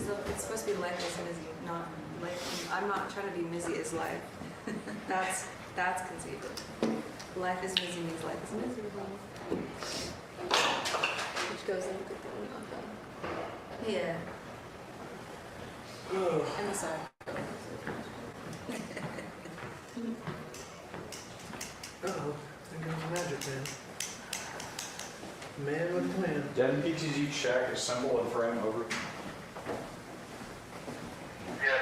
It's supposed to be life is Mizzy, not life. I'm not trying to be Mizzy is life. That's conceited. Life is Mizzy means life is miserable. Which goes in with the yeah. And the side. Uh-oh, there goes Magic Man. Man with a plan. Den PTZ check, assemble and frame over. Yes.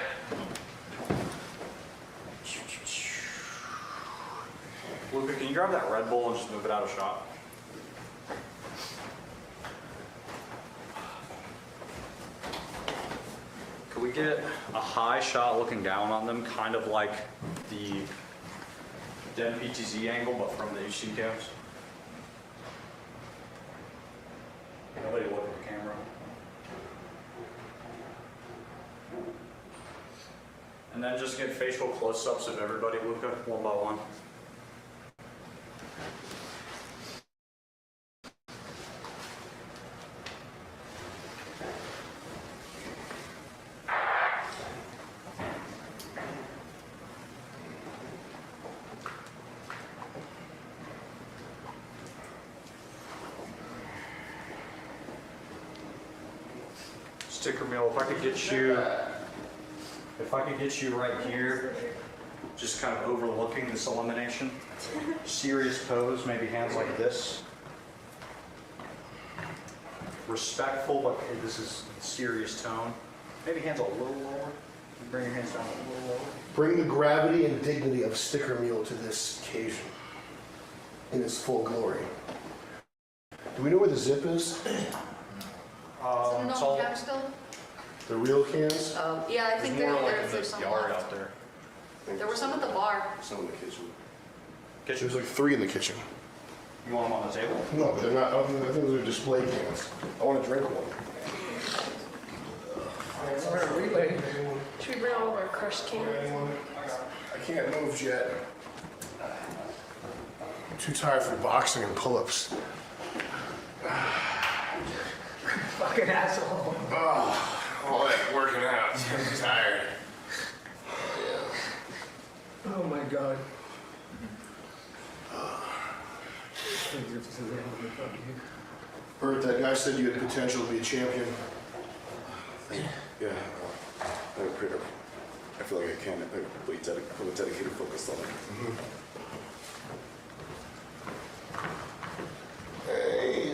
Luca, can you grab that Red Bull and just move it out of shot? Could we get a high shot looking down on them, kind of like the Den PTZ angle, but from the HC cams? Nobody look at the camera. And then just get facial close-ups of everybody, Luca, one by one. Sticker meal, if I could get you right here, just kind of overlooking this elimination. Serious pose, maybe hands like this. Respectful, but this is serious tone. Maybe hands a little lower. Bring your hands down a little lower. Bring the gravity and dignity of Sticker Mule to this occasion in its full glory. Do we know where the zip is? It's all, The real cans? Yeah, I think more like in there's the some yard left. out there. There were some at the bar. Some in the kitchen. Kitchen. There's like 3 in the kitchen. You want them on the table? No, but they're not. I think those are display cans. I want to drink one. Should we bring all of our crushed cans? I can't move yet. I'm too tired for boxing and pull-ups. Fucking asshole. Oh, all that working out. I'm tired. Oh my god. Bert, that guy said you had potential to be a champion. Yeah, I feel like I can. I'm dedicated, focused on it. Hey.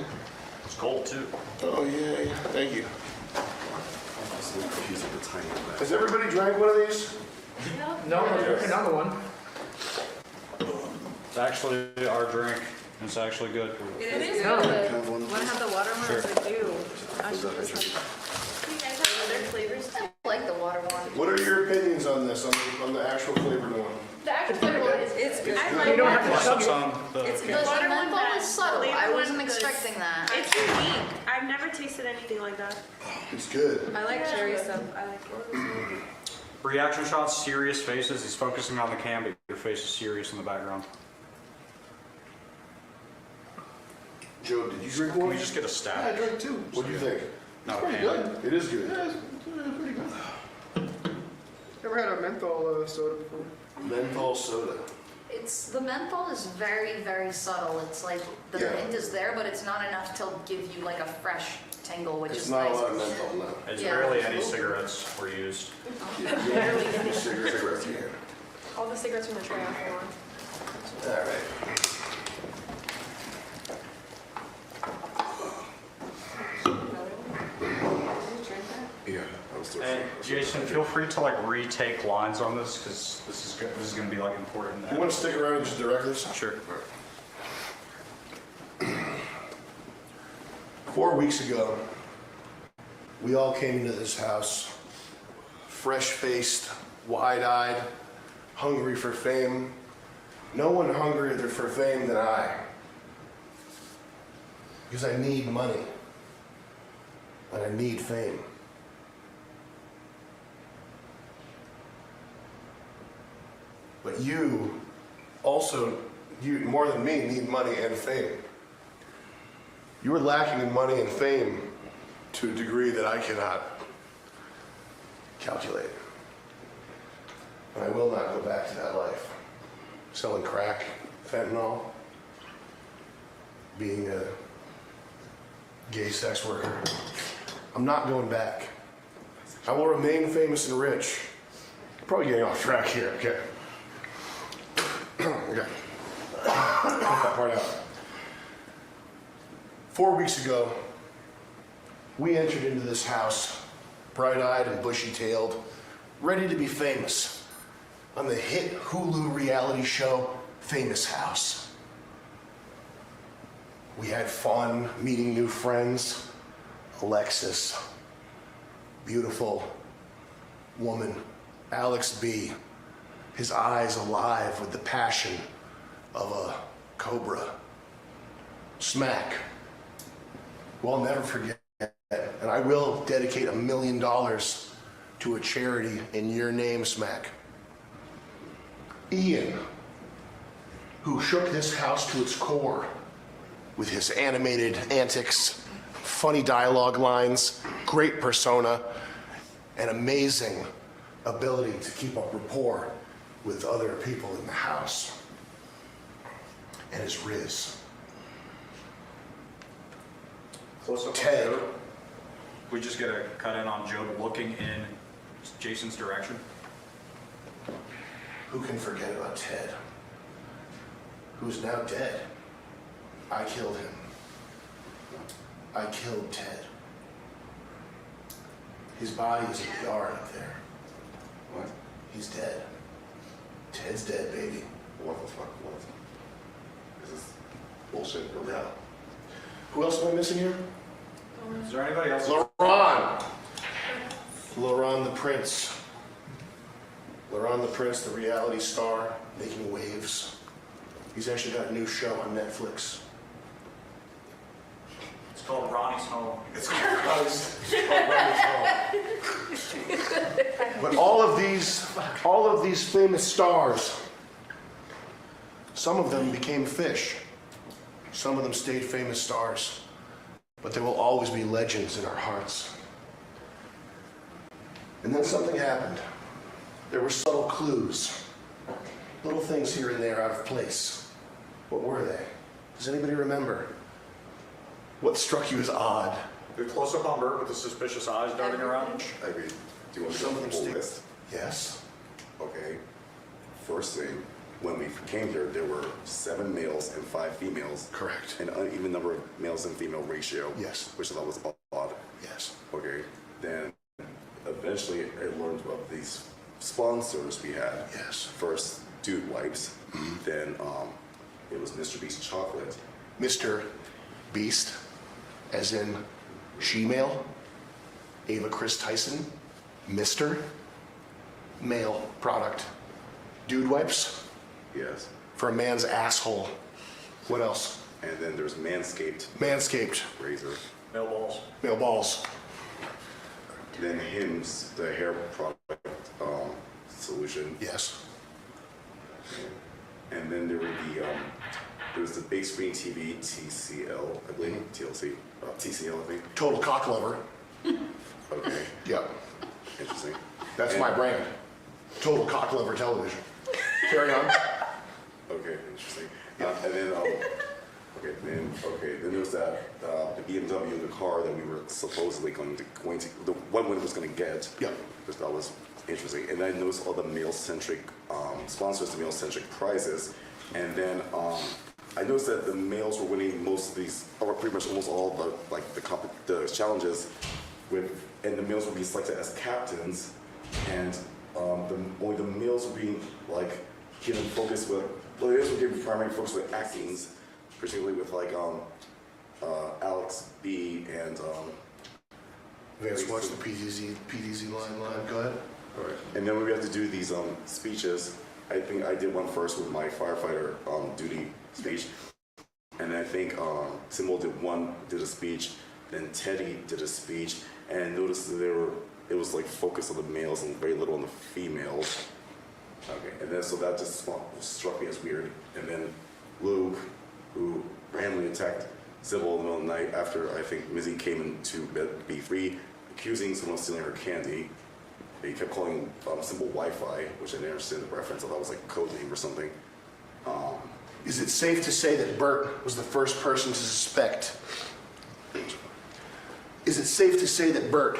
It's cold too. Oh, yeah. Thank you. I'm just confused with the timing of that. Has everybody drank one of these? No, we're drinking another one. It's actually our drink. It's actually good. It is No. good. Have one? Want to have the watermelon? Sure. I do. I should just have. You guys have other flavors too? I like the water one. What are your opinions on this, on the actual flavored one? The actual flavor one is It's good. You don't have to Plus chug it's it. on the It's The good. Water one menthol bad. is subtle. Flavor I one wasn't good. expecting that. It's unique. I've never tasted anything like that. It's good. I like cherry stuff. I like it. reaction shots, serious faces. He's focusing on the cam, but your face is serious in the background. Joe, did you drink Can one? we just get a Yeah, I stab? drank 2. What do you think? No, Pretty can I? good. It is good. Yeah, it's pretty good. Never had a menthol soda before. Menthol soda. The menthol is very, very subtle. It's like the Yeah. mint is there, but it's not enough to give you like a fresh tingle, which It's is not nice. a lot of menthol, no. It's Yeah. barely any cigarettes were used. Cigarettes, yeah. All the cigarettes from the tray off the one. All right. Yeah, I was still. And Jason, feel free to like retake lines on this because this is good. This is going to be like important. You want to stick around and just direct this? Sure. 4 weeks ago, we all came into this house, fresh-faced, wide-eyed, hungry for fame. No one hungrier for fame than I. Because I need money. And I need fame. But you also, you more than me, need money and fame. You are lacking in money and fame to a degree that I cannot calculated. But I will not go back to that life. Selling crack, fentanyl, being a gay sex worker. I'm not going back. I will remain famous and rich. Probably getting off track here, okay. Okay. Cut that part out. 4 weeks ago, we entered into this house, bright-eyed and bushy-tailed, ready to be famous on the hit Hulu reality show, Famous House. We had fun meeting new friends. Alexis, beautiful woman, Alex B, his eyes alive with the passion of a cobra. Smack, who I'll never forget, and I will dedicate $1 million to a charity in your name, Smack. Ian, who shook this house to its core with his animated antics, funny dialogue lines, great persona, and amazing ability to keep up rapport with other people in the house. And his Riz. Close up. Ted. We just get a cut in on Joe looking in Jason's direction. Who can forget about Ted? Who's now dead. I killed him. I killed Ted. His body is in the yard up there. What? He's dead. Ted's dead, baby. What the fuck? What? This is bullshit. No. Who else am I missing here? Is there anybody else? Laurent. Laurent the Prince. Laurent the Prince, the reality star, making waves. He's actually got a new show on Netflix. It's called Ronnie's Home. It's called Ronnie's Home. But all of these famous stars, some of them became fish. Some of them stayed famous stars. But there will always be legends in our hearts. And then something happened. There were subtle clues. Little things here and there out of place. What were they? Does anybody remember? What struck you as odd? The close up on Bert with the suspicious eyes darting around. I mean, do you want to go Something the whole stick- list? Yes. Okay. First thing, when we came here, there were 7 males and 5 females. Correct. An uneven number of males and female ratio. Yes. Which I thought was odd. Yes. Okay. Then eventually I learned about these sponsors we had. Yes. First, Dude Wipes. Then it was Mr. Beast Chocolate. Mr. Beast, as in she-male, Ava Chris Tyson, Mr. Male product. Dude Wipes Yes. for a man's asshole. What else? And then there's Manscaped Manscaped, razor. No balls. male balls. Then Hims, the hair product solution. Yes. And then there was the big screen TV, TCL, I believe, TLC, TCL, I think. Total cock lover. Okay, Yep. interesting. That's And- my brand. Total cock lover television. Carry on. Okay, interesting. And then, then there was that the BMW in the car that we were supposedly going to the one winner was going to get. Yep. Because that was interesting. And I noticed all the male-centric sponsors, the male-centric prizes, and then I noticed that the males were winning most of these, or pretty much almost all the challenges, and the males were being selected as captains, and only the males were being given focus with. Well, the males were given primary focus with actings, particularly with Alex B and. Vance, watch the PDZ line. Go ahead. All right. And then we have to do these speeches. I think I did one first with my firefighter duty speech, and I think Simul did a speech, then Teddy did a speech, and I noticed that it was focused on the males and very little on the females. Okay, and then so that just struck me as weird. And then Luke, who randomly attacked Sybil in the middle of the night after I think Mizzy came into bed B3, accusing someone of stealing her candy. He kept calling Symbol Wi-Fi, which I didn't understand the reference. I thought it was like a code name or something. Is it safe to say that Bert was the first person to suspect? Is it safe to say that Bert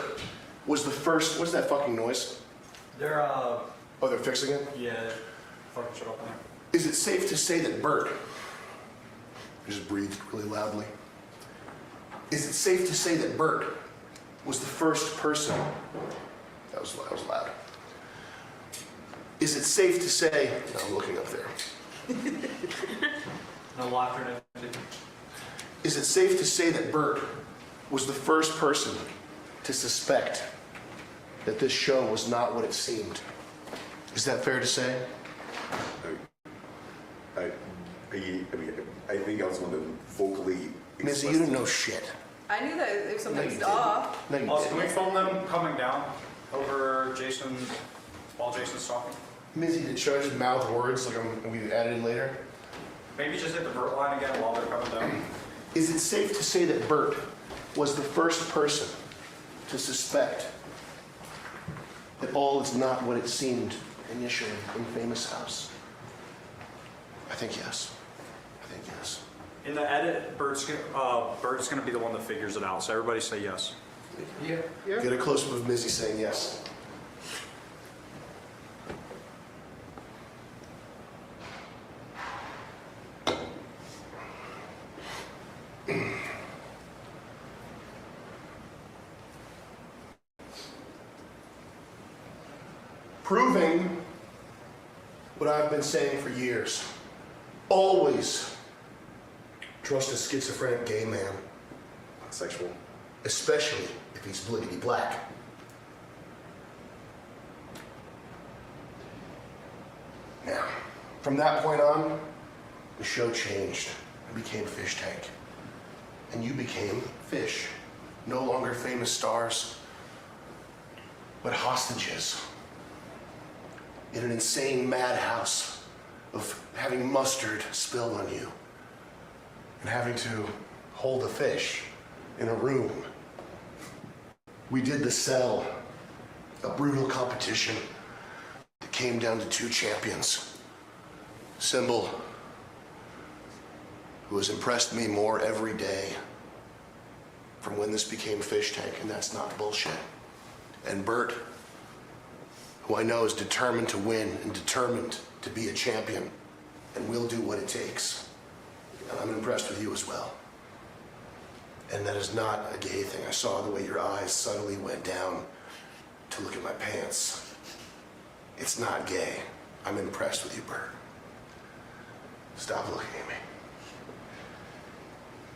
was the first? What's that fucking noise? They're, Oh, they're fixing it? yeah, fucking shut up in there. Is it safe to say that Bert, I just breathed really loudly. Is it safe to say that Bert was the first person? That was loud. Is it safe to say? No, I'm looking up there. No laughter and everything. Is it safe to say that Bert was the first person to suspect that this show was not what it seemed? Is that fair to say? I think I was one of them vocally. Missy, you didn't know shit. I knew that there was something No, you off. No, you Also, can we didn't. film them coming down over Jason, while Jason's talking? Missy, did should I just mouth words like we added in later? Maybe just hit the Bert line again while they're coming down. Is it safe to say that Bert was the first person to suspect that all is not what it seemed initially in Famous House? I think yes. I think yes. In the edit, Bert's gonna be the one that figures it out, so everybody say yes. Yeah. Get a close-up of Missy saying yes. Proving what I've been saying for years. Always trust a schizophrenic gay man, Sexual. especially if he's bliggity black. Now, from that point on, the show changed and became Fish Tank. And you became fish. No longer famous stars, but hostages in an insane madhouse of having mustard spilled on you and having to hold a fish in a room. We did The Cell, a brutal competition that came down to 2 champions. Symbol, who has impressed me more every day from when this became Fish Tank, and that's not bullshit. And Bert, who I know is determined to win and determined to be a champion and will do what it takes. And I'm impressed with you as well. And that is not a gay thing. I saw the way your eyes subtly went down to look at my pants. It's not gay. I'm impressed with you, Bert. Stop looking at me.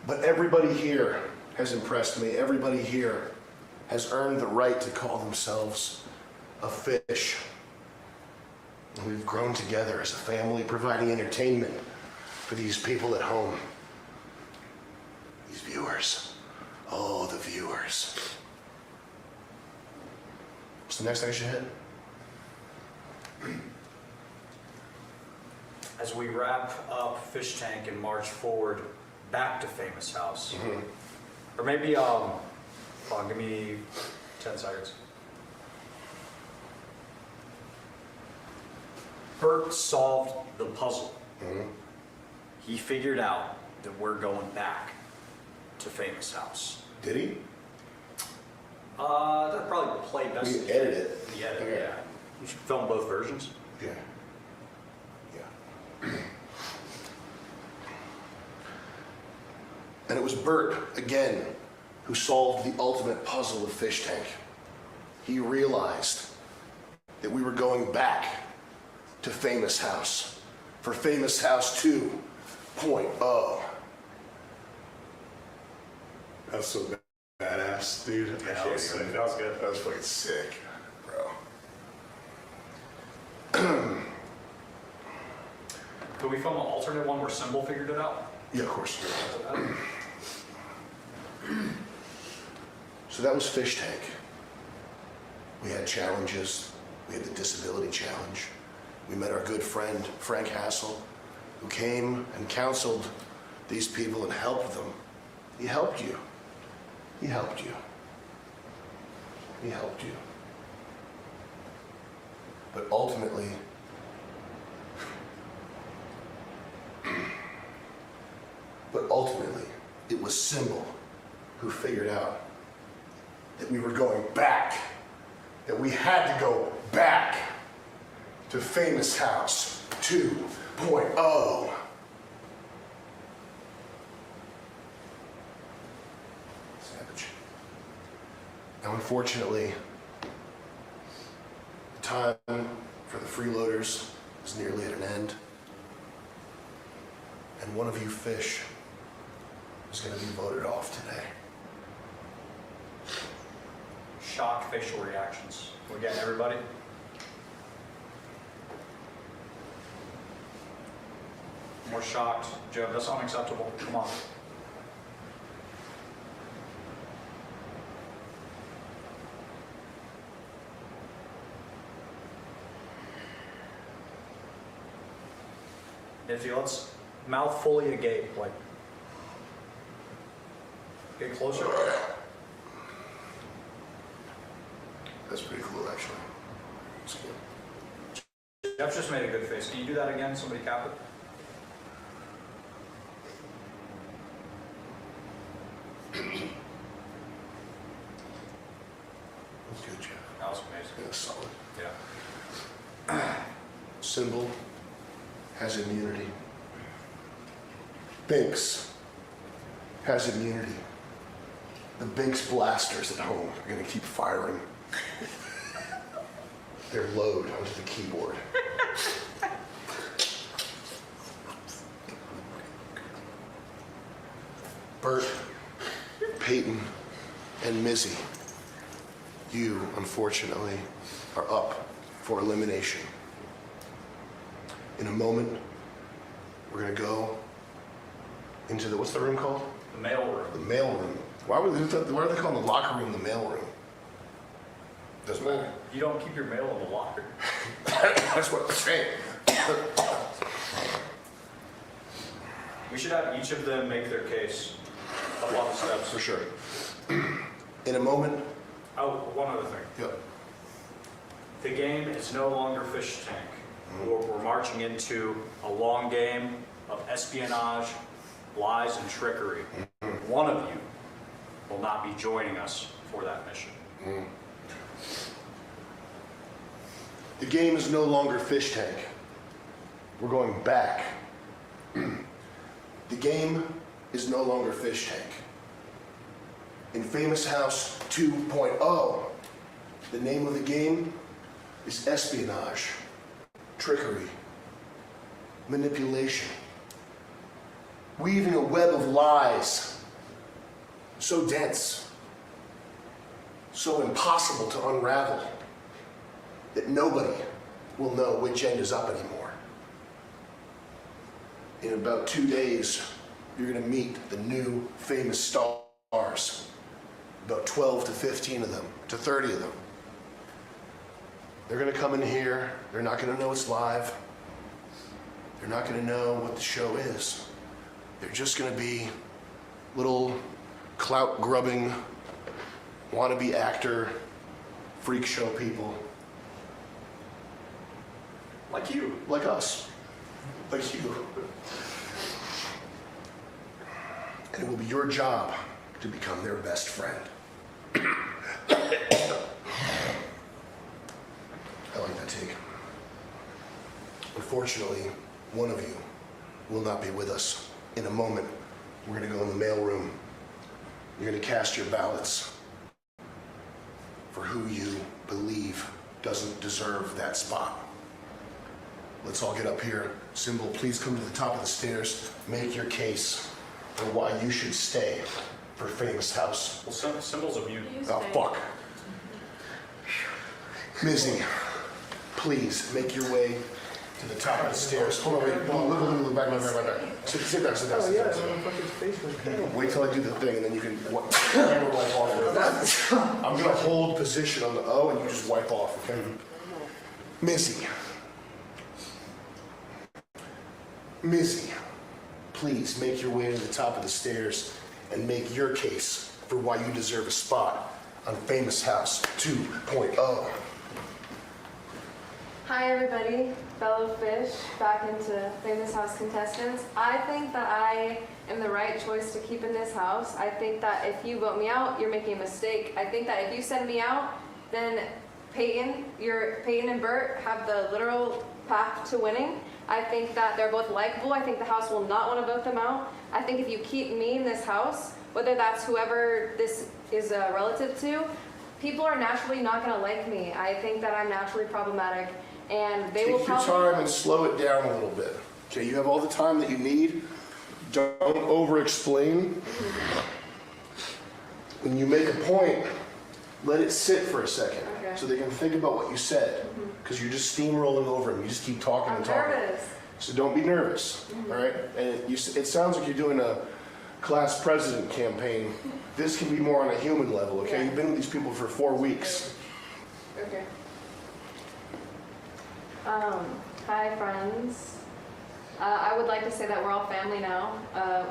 But everybody here has impressed me. Everybody here has earned the right to call themselves a fish. And we've grown together as a family, providing entertainment for these people at home. These viewers. Oh, the viewers. What's the next thing I should hit? As we wrap up Fish Tank and march forward back to Famous House. Or maybe, give me 10 seconds. Bert solved the puzzle. He figured out that we're going back to Famous House. Did he? That'd probably play best. We can edit it. The edit, Okay. yeah. You should film both versions. Yeah. Yeah. And it was Bert, again, who solved the ultimate puzzle of Fish Tank. He realized that we were going back to Famous House for Famous House 2.0. That's so badass, dude. Yeah, that was sick. That was good. That was fucking sick, bro. Could we film an alternate one where Symbol figured it out? Yeah, of course. So that was Fish Tank. We had challenges. We had the disability challenge. We met our good friend, Frank Hassel, who came and counseled these people and helped them. He helped you. He helped you. He helped you. But ultimately, it was Symbol who figured out that we were going back, that we had to go back to Famous House 2.0. Savage. Now, unfortunately, the time for the freeloaders is nearly at an end. And one of you fish is going to be voted off today. Shocked facial reactions. We're getting everybody. More shocked. Joe, that's unacceptable. Come on. If you let's mouth fully agape, like get closer. That's pretty cool, actually. It's cool. Jeff just made a good face. Can you do that again? Somebody cap it. That's good, Jeff. That was amazing. Yeah, solid. Yeah. Symbol has immunity. Binks has immunity. The Binks blasters at home are going to keep firing their load onto the keyboard. Bert, Peyton, and Mizzy, you, unfortunately, are up for elimination. In a moment, we're going to go into the, what's the room called? The mail room. The mail room. Why are they calling the locker room the mail room? Doesn't matter. You don't keep your mail in the locker. That's what I'm saying. We should have each of them make their case up on the steps. For sure. In a moment. Oh, one other thing. Yep. The game is no longer fish tank. We're marching into a long game of espionage, lies, and trickery. One of you will not be joining us for that mission. The game is no longer fish tank. We're going back. The game is no longer fish tank. In Famous House 2.0, the name of the game is espionage, trickery, manipulation, weaving a web of lies so dense, so impossible to unravel that nobody will know which end is up anymore. In about 2 days, you're going to meet the new famous stars. About 12 to 15 of them, to 30 of them. They're going to come in here. They're not going to know it's live. They're not going to know what the show is. They're just going to be little clout-grubbing, wannabe actor, freak show people. Like you. Like us. Like you. And it will be your job to become their best friend. I like that take. Unfortunately, one of you will not be with us. In a moment, we're going to go in the mailroom. You're going to cast your ballots for who you believe doesn't deserve that spot. Let's all get up here. Symbol, please come to the top of the stairs. Make your case for why you should stay for Famous House. Well, Symbol's immune. Oh, fuck. Mizzy, please make your way to the top of the stairs. Hold on, wait. Look, back. Sit down. Oh, yeah, my fucking face was down. Wait till I do the thing, and then you can camera wipe off. I'm gonna hold position on the O, and you just wipe off, okay? Mizzy, please make your way to the top of the stairs and make your case for why you deserve a spot on Famous House 2.0. Hi everybody, fellow fish, back into Famous House contestants. I think that I am the right choice to keep in this house. I think that if you vote me out, you're making a mistake. I think that if you send me out, then Peyton and Bert have the literal path to winning. I think that they're both likable. I think the house will not want to vote them out. I think if you keep me in this house, whether that's whoever this is a relative to, people are naturally not going to like me. I think that I'm naturally problematic. And they will Take your probably... time and slow it down a little bit. Okay, you have all the time that you need. Don't over-explain. When you make a point, let it sit for a second, Okay. so they can think about what you said. Because you're just steamrolling over them. You just keep talking I'm and talking. nervous. So don't be nervous, all right? And it sounds like you're doing a class president campaign. This can be more on a human level, okay? Yeah. You've been with these people for 4 weeks. Okay. Hi friends. I would like to say that we're all family now.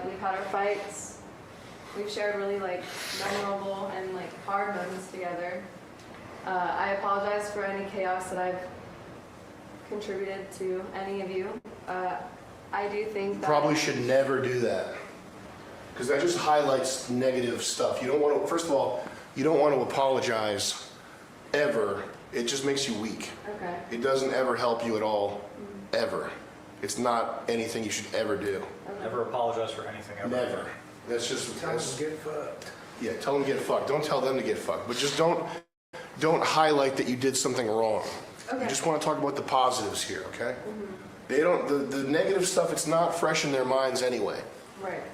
We've had our fights. We've shared really memorable and hard moments together. I apologize for any chaos that I've contributed to any of you. I do think that... Probably should never do that. Because that just highlights negative stuff. You don't want to, first of all, you don't want to apologize ever. It just makes you weak. Okay. It doesn't ever help you at all, ever. It's not anything you should ever do. Never apologize for anything ever. Never. That's just, Tell them to get fucked. yeah, tell them to get fucked. Don't tell them to get fucked. But just don't highlight that you did something wrong. Okay. You just want to talk about the positives here, okay? They don't, the negative stuff, it's not fresh in their minds anyway. Right.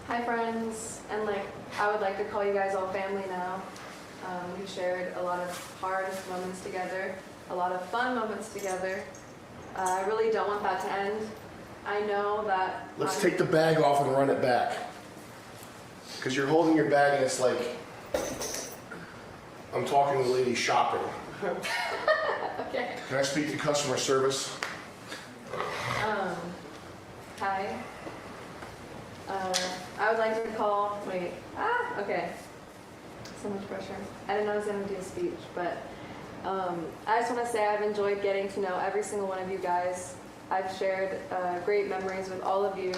Hi friends, and I would like to call you guys all family now. We've shared a lot of hard moments together, a lot of fun moments together. I really don't want that to end. I know that... Let's take the bag off and run it back. Because you're holding your bag and it's like, I'm talking to the lady shopping. Okay. Can I speak to customer service? Hi. I would like to call, okay. So much pressure. I didn't know I was going to do a speech, but I just want to say I've enjoyed getting to know every single one of you guys. I've shared great memories with all of you.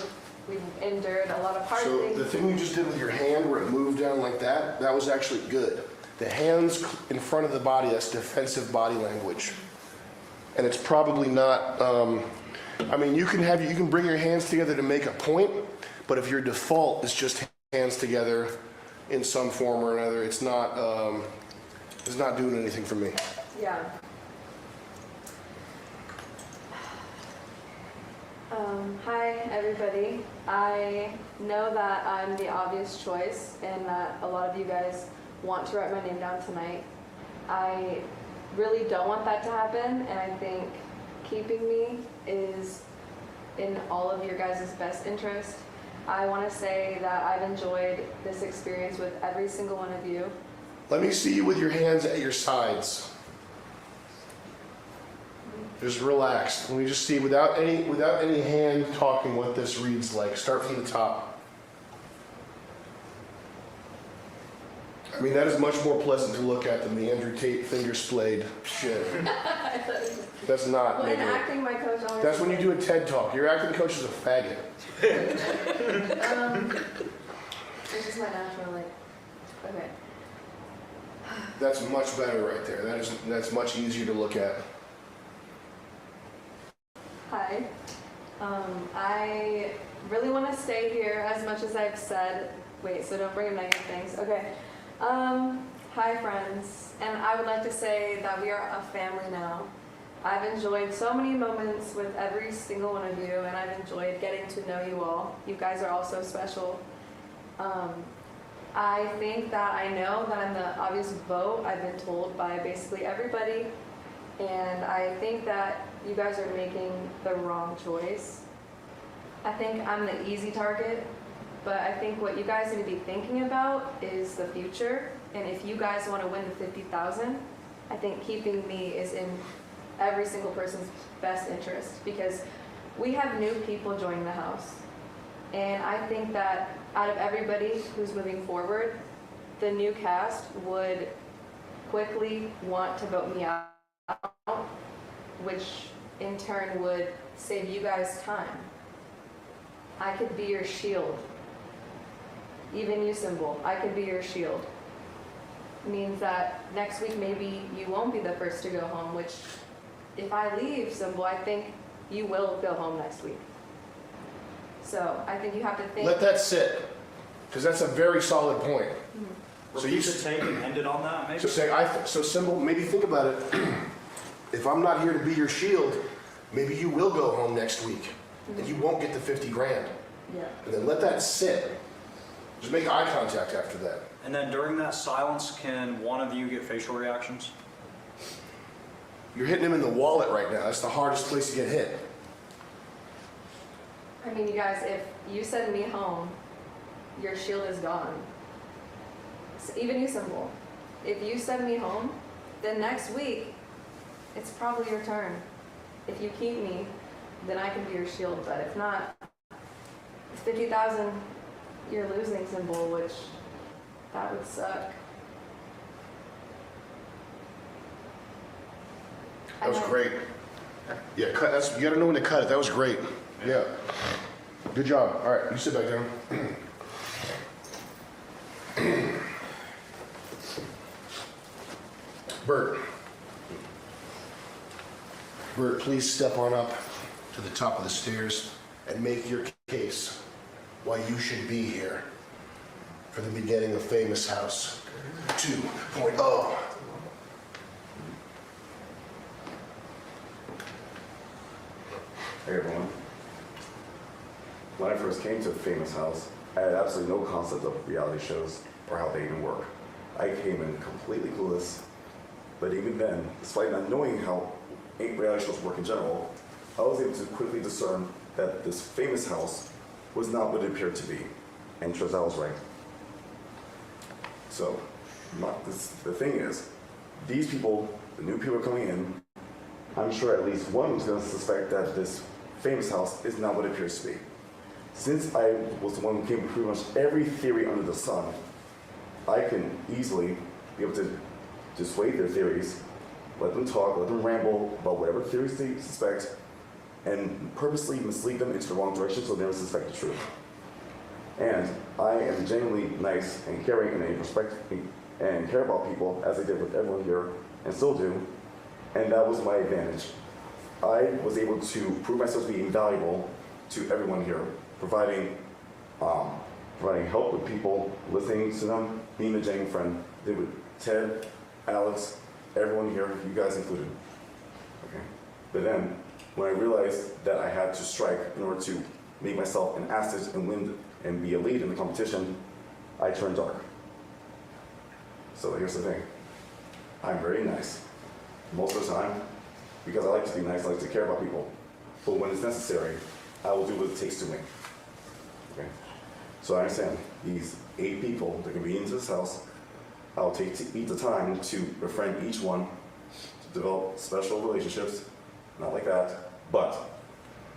We've endured a lot of hard So things. the thing you just did with your hand where it moved down like that, that was actually good. The hands in front of the body, that's defensive body language. And it's probably not, I mean, you can bring your hands together to make a point, but if your default is just hands together in some form or another, it's not doing anything for me. Yeah. Hi, everybody. I know that I'm the obvious choice and that a lot of you guys want to write my name down tonight. I really don't want that to happen, and I think keeping me is in all of your guys' best interest. I want to say that I've enjoyed this experience with every single one of you. Let me see you with your hands at your sides. Just relaxed. Let me just see, without any hand talking, what this reads like. Start from the top. I mean, that is much more pleasant to look at than the Andrew Tate finger splayed shit. That's not. Well, in acting, my coach always... That's when you do a TED Talk. Your acting coach is a faggot. It's just my natural, okay. That's much better right there. That's much easier to look at. Hi. I really want to stay here as much as I've said. Wait, so don't bring in negative things. Okay. Hi, friends. And I would like to say that we are a family now. I've enjoyed so many moments with every single one of you, and I've enjoyed getting to know you all. You guys are all so special. I think that I know that I'm the obvious vote. I've been told by basically everybody. And I think that you guys are making the wrong choice. I think I'm the easy target, but I think what you guys need to be thinking about is the future. And if you guys want to win the 50,000, I think keeping me is in every single person's best interest, because we have new people joining the house. And I think that out of everybody who's moving forward, the new cast would quickly want to vote me out. which in turn would save you guys time. I could be your shield. Even you, Symbol, I could be your shield. Means that next week maybe you won't be the first to go home, which if I leave, Symbol, I think you will go home next week. So I think you have to think. Let that sit, because that's a very solid point. So you Repeat the take and end it on that, maybe? So say, so Symbol, maybe think about it. If I'm not here to be your shield, maybe you will go home next week and you won't get the 50 grand. Yeah. And then let that sit. Just make eye contact after that. And then during that silence, can one of you get facial reactions? You're hitting him in the wallet right now. That's the hardest place to get hit. I mean, you guys, if you send me home, your shield is gone. So even you, Symbol. If you send me home, then next week, it's probably your turn. If you keep me, then I can be your shield. But if not, it's 50,000 you're losing, Symbol, which that would suck. That was great. Yeah, cut. You gotta know when to cut it. That was great. Yeah. Good job. All right, you sit back down. Bert. Bert, please step on up to the top of the stairs and make your case why you should be here for the beginning of Famous House 2.0. Hey everyone. When I first came to Famous House, I had absolutely no concept of reality shows or how they even work. I came in completely clueless, but even then, despite not knowing how reality shows work in general, I was able to quickly discern that this Famous House was not what it appeared to be, and turns out I was right. So, the thing is, these people, the new people coming in, I'm sure at least one is going to suspect that this Famous House is not what it appears to be. Since I was the one who came with pretty much every theory under the sun, I can easily be able to dissuade their theories, let them talk, let them ramble about whatever theories they suspect, and purposely mislead them into the wrong direction so they never suspect the truth. And I am genuinely nice and caring and and care about people as I did with everyone here, and still do, and that was my advantage. I was able to prove myself to be invaluable to everyone here, providing help with people, listening to them, being a genuine friend. Did with Ted, Alex, everyone here, you guys included. Okay. But then, when I realized that I had to strike in order to make myself an asset and win and be a lead in the competition, I turned dark. So here's the thing. I'm very nice. Most of the time, because I like to be nice, I like to care about people. But when it's necessary, I will do what it takes to win. Okay? So I understand these 8 people that can be into this house, I'll take the time to befriend each one, to develop special relationships, not like that, but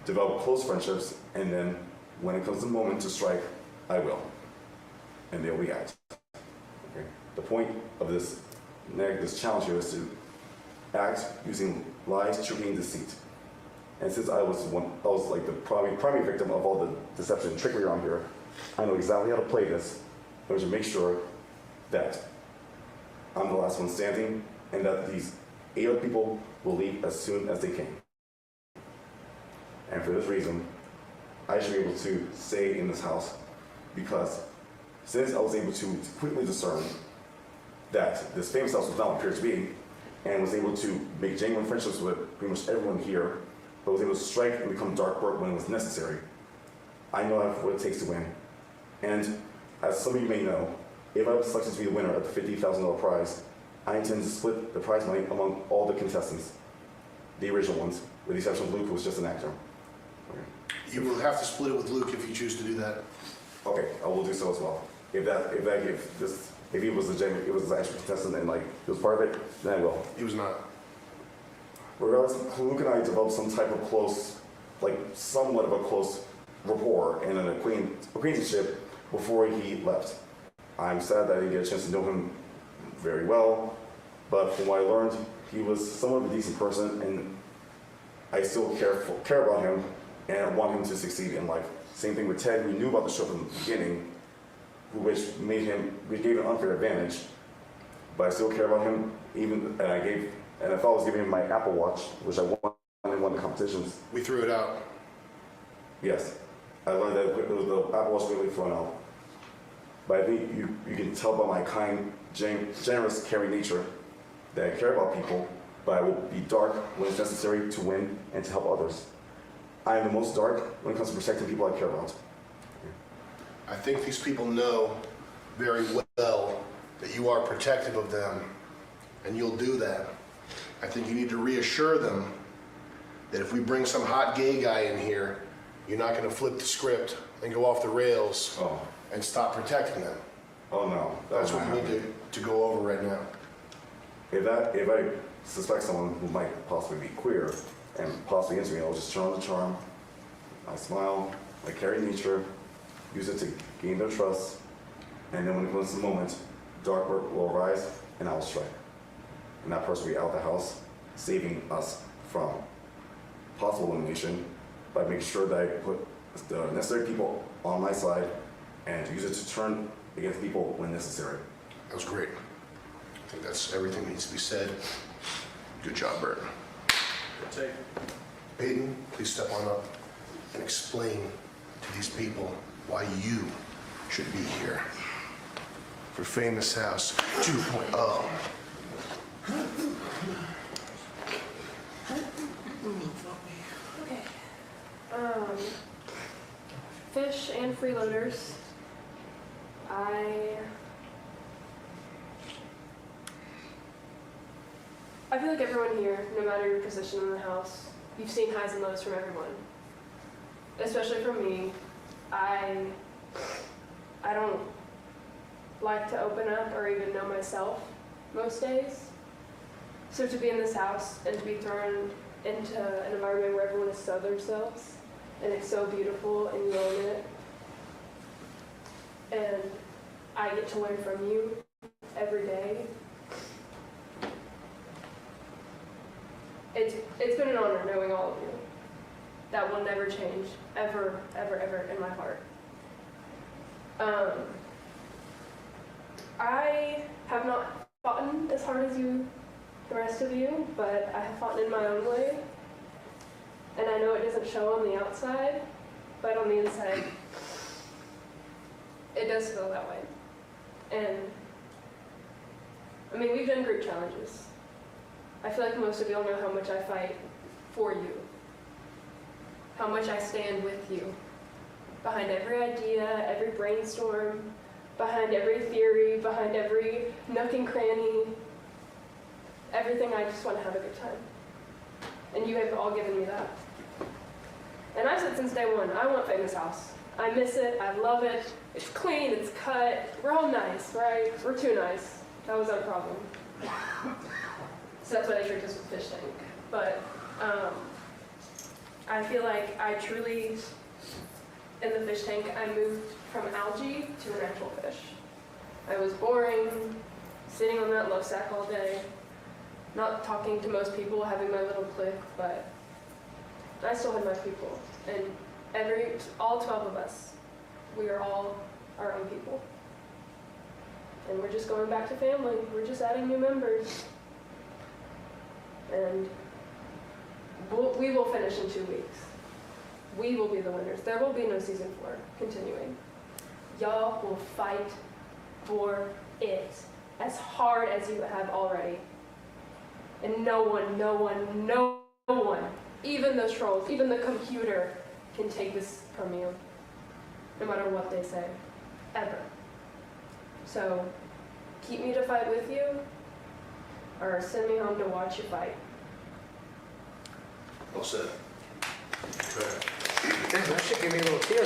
develop close friendships, and then when it comes the moment to strike, I will. And they'll react. Okay? The point of this challenge here is to act using lies, trickery, and deceit. And since I was like the primary victim of all the deception and trickery around here, I know exactly how to play this in order to make sure that I'm the last one standing and that these 8 other people will leave as soon as they came. And for this reason, I should be able to stay in this house because since I was able to quickly discern that this Famous House was not what it appeared to be, and was able to make genuine friendships with pretty much everyone here, but was able to strike and become dark work when it was necessary, I know what it takes to win. And as some of you may know, if I was selected to be the winner of the $50,000 prize, I intend to split the prize money among all the contestants, the original ones, with the exception of Luke, who was just an actor. Okay. You will have to split it with Luke if you choose to do that. Okay, I will do so as well. If he was legitimate, it was an actual contestant and like he was part of it, then I will. He was not. Regardless, Luke and I developed some type of close, like somewhat of a close rapport and an acquaintanceship before he left. I'm sad that I didn't get a chance to know him very well, but from what I learned, he was somewhat of a decent person, and I still care about him, and I want him to succeed in life. Same thing with Ted. We knew about the show from the beginning, which gave him an unfair advantage. But I still care about him. And I thought I was giving him my Apple Watch, which I won in one of the competitions. We threw it out. Yes, I learned that it was the Apple Watch really thrown out. But I think you can tell by my kind, generous, caring nature that I care about people, but I will be dark when it's necessary to win and to help others. I am the most dark when it comes to protecting people I care about. I think these people know very well that you are protective of them, and you'll do that. I think you need to reassure them that if we bring some hot gay guy in here, you're not going to flip the script and go off the rails and stop protecting them. Oh no. That's what you need to go over right now. If I suspect someone who might possibly be queer and possibly into me, I'll just turn on the charm. I smile, I carry nature, use it to gain their trust, and then when it comes to the moment, dark will arise and I will strike. And that person will be out of the house, saving us from possible elimination by making sure that I put the necessary people on my side and use it to turn against people when necessary. That was great. I think that's everything that needs to be said. Good job, Bert. Good take. Peyton, please step on up and explain to these people why you should be here for Famous House 2.0. Okay. Fish and freeloaders. I feel like everyone here, no matter your position in the house, you've seen highs and lows from everyone. Especially from me. I don't like to open up or even know myself most days. So to be in this house and to be thrown into an environment where everyone is so themselves and it's so beautiful and you own it, and I get to learn from you every day. It's been an honor knowing all of you. That will never change, ever, ever, ever in my heart. I have not fought as hard as you, the rest of you, but I have fought in my own way. And I know it doesn't show on the outside, but on the inside, it does feel that way. And, I mean, we've done group challenges. I feel like most of y'all know how much I fight for you. How much I stand with you. Behind every idea, every brainstorm, behind every theory, behind every nook and cranny. Everything, I just want to have a good time. And you have all given me that. And I've said since day one, I want Famous House. I miss it, I love it. It's clean, it's cut. We're all nice, right? We're too nice. That was our problem. So that's why they tricked us with fish tank. But I feel like I truly, in the fish tank, I moved from algae to an actual fish. I was boring, sitting on that love sack all day, not talking to most people, having my little clique, but I still had my people. And all 12 of us, we are all our own people. And we're just going back to family. We're just adding new members. And we will finish in 2 weeks. We will be the winners. There will be no season 4 continuing. Y'all will fight for it as hard as you have already. And no one, even those trolls, even the computer can take this from you, no matter what they say, ever. So keep me to fight with you, or send me home to watch you fight. Well said. Damn, that shit gave me a little tear.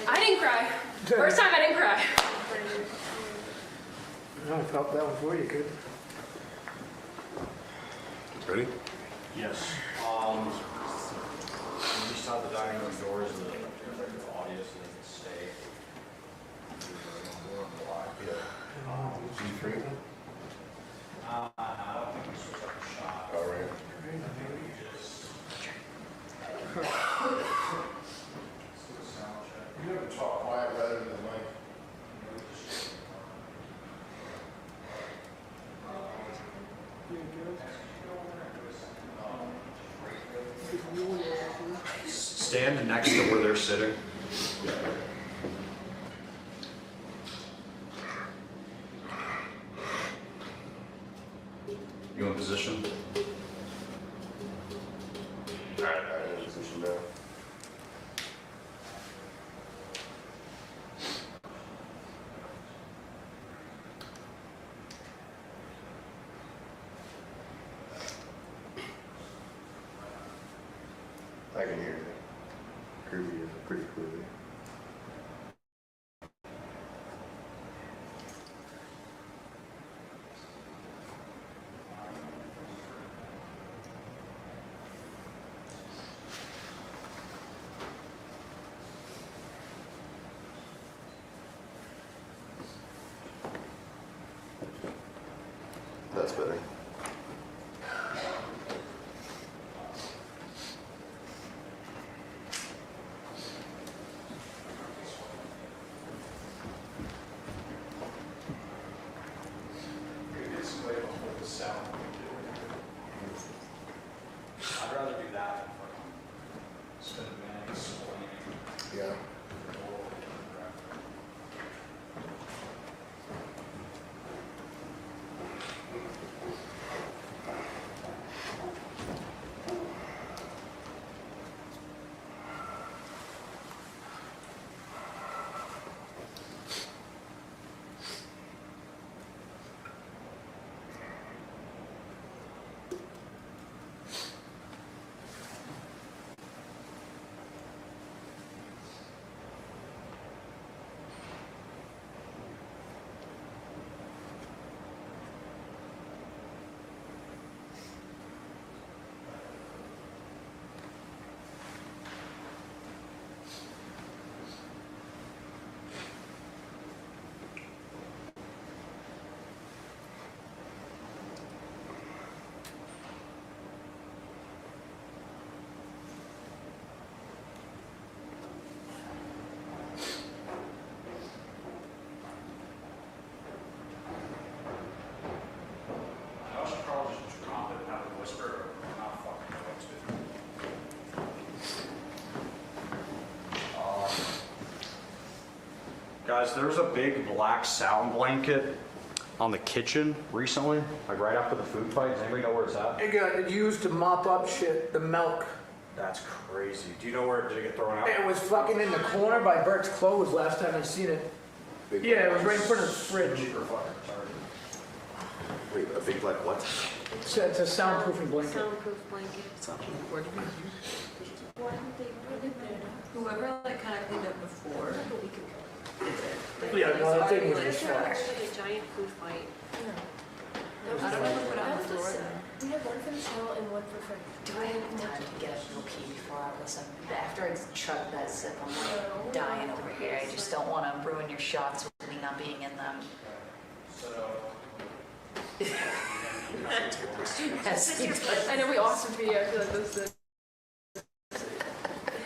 I didn't cry. First time I didn't cry. I felt that one for you, kid. Ready? Yes. We just have the dining room doors, the audience doesn't stay. Yeah. G3? I don't think stand next to where they're sitting. You in position? Alright, I'm in position now. I can hear you pretty clearly. That's better. I'd rather do that instead of explaining. Yeah. I should probably just drop it and have a whisper, or not fucking going to. Guys, there was a big black sound blanket on the kitchen recently, like right after the food fight. Does anybody know where it's at? It got used to mop up shit, the milk. That's crazy. Do you know where did it get thrown out? It was fucking in the corner by Bert's clothes last time I seen it. Yeah, it was right in front of the fridge. Wait, a big black what? It's a soundproofing blanket. Soundproof blanket. Where did we Why didn't they put it there? Whoever like kind of cleaned up before. Yeah, no, that thing was What if just there flat. was like a giant food fight? I don't know who put it on the floor then. We have one for the shell and one for Frank. Do I have time to get a little pee before I listen? After I chug that sip, I'm like dying over here. I just don't want to ruin your shots with me not being in them. Yes, he does. I know we awesome for you. I feel like this is.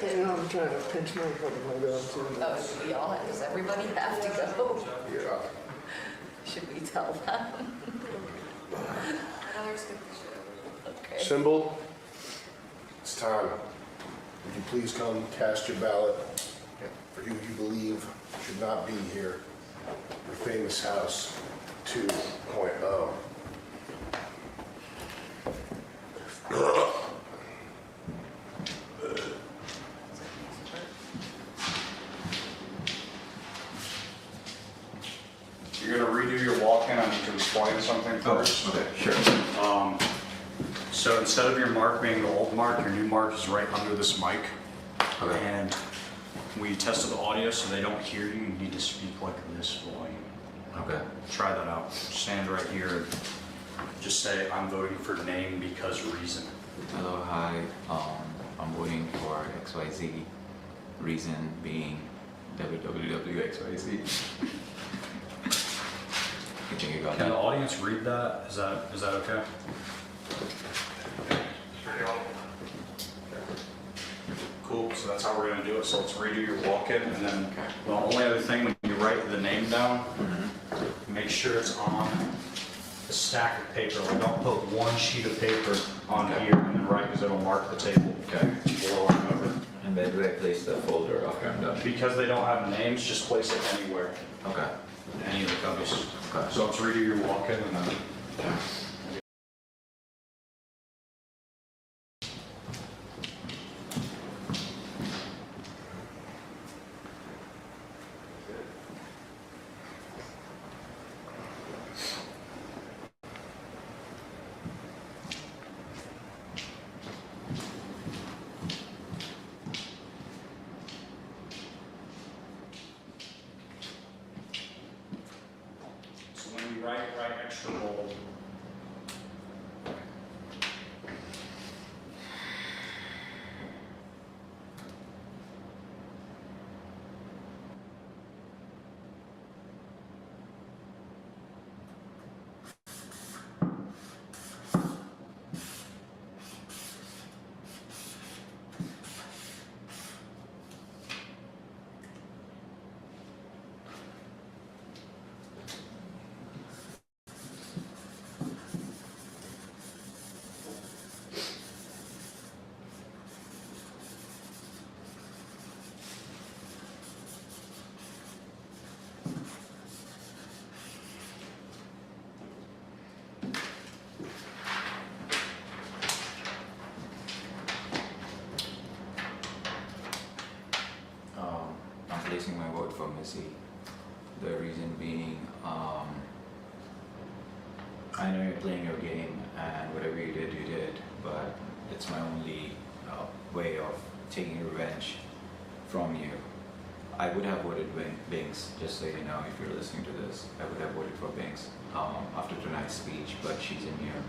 You know, I'm trying to pinch my fucking leg off too. Oh, we all, does everybody have to go? Yeah. Should we tell them? Okay. Symbol, it's time. Would you please come cast your ballot for who you believe should not be here? Your famous house 2.0. You're gonna redo your walk-in. I need to explain something first. Okay, sure. So instead of your mark being the old mark, your new mark is right under this mic. Okay. And we tested the audio so they don't hear you. You need to speak like this volume. Okay. Try that out. Stand right here and just say, I'm voting for name because reason. Hello, hi. I'm voting for XYZ. Reason being www.xyz. You think you got Can the that? audience read that? Is that okay? Cool, so that's how we're gonna do it. So let's redo your walk-in, and then the only other thing, when you write the name down, make sure it's on the stack of paper. Like, don't put one sheet of paper on here and then write, because it'll mark the table. Okay. Below and over. And where do I place the folder after I'm done? Because they don't have names, just place it anywhere, Okay. any of the cubbies. Okay. So it's ready your walk-in and then. So when you write extra bold. I'm placing my vote for Missy. The reason being, I know you're playing your game and whatever you did, but it's my only way of taking revenge from you. I would have voted Binks, just so you know, if you're listening to this, I would have voted for Binks after tonight's speech, but she's immune.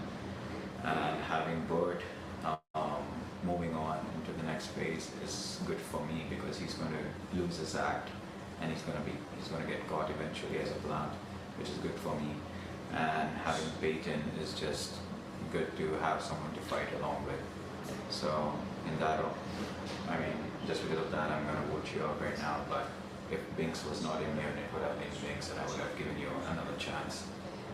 And having Bert moving on into the next phase is good for me because he's going to lose his act and he's going to get caught eventually as a plant, which is good for me. And having Peyton is just good to have someone to fight along with. So in that, I mean, just because of that, I'm going to vote you out right now. But if Binks was not immune, it would have been Binks, and I would have given you another chance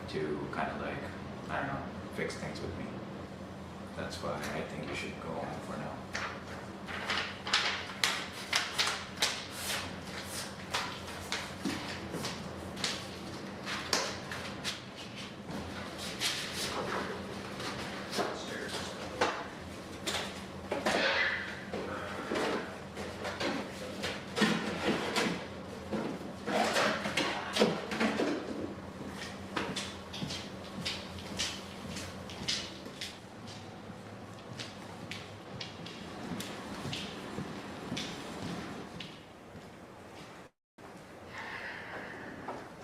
to kind of like, I don't know, fix things with me. That's why I think you should go on for now.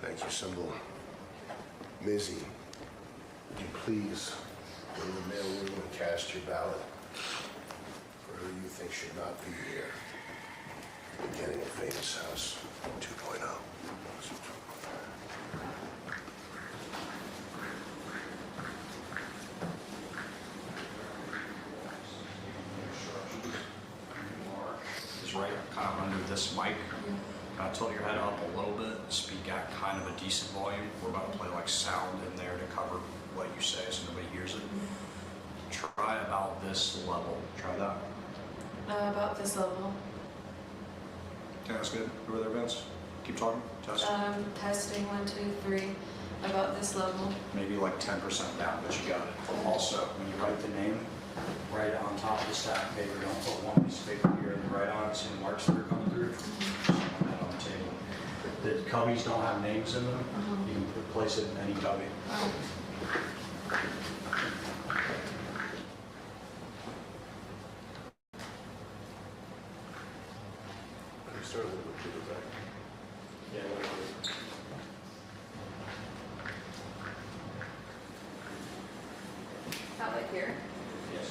Thank you, Symbol. Mizzy, would you please go to the mail room and cast your ballot for who you think should not be here? Beginning of Famous House 2.0. Is right kind of under this mic. Kind of tilt your head up a little bit, speak at kind of a decent volume. We're about to play like sound in there to cover what you say so nobody hears it. Try about this level. Try that. About this level. Okay, that's good. Over there, Vince. Keep talking. Test. Testing 1, 2, 3. About this level. Maybe like 10% down, but you got it. Also, when you write the name, write it on top of the stack of paper. Don't put one piece of paper here and write on it, see the marks that are coming through. That on the table. The cubbies don't have names in them. You can place it in any cubby. You start a little bit further back. Yeah, About like here. yes.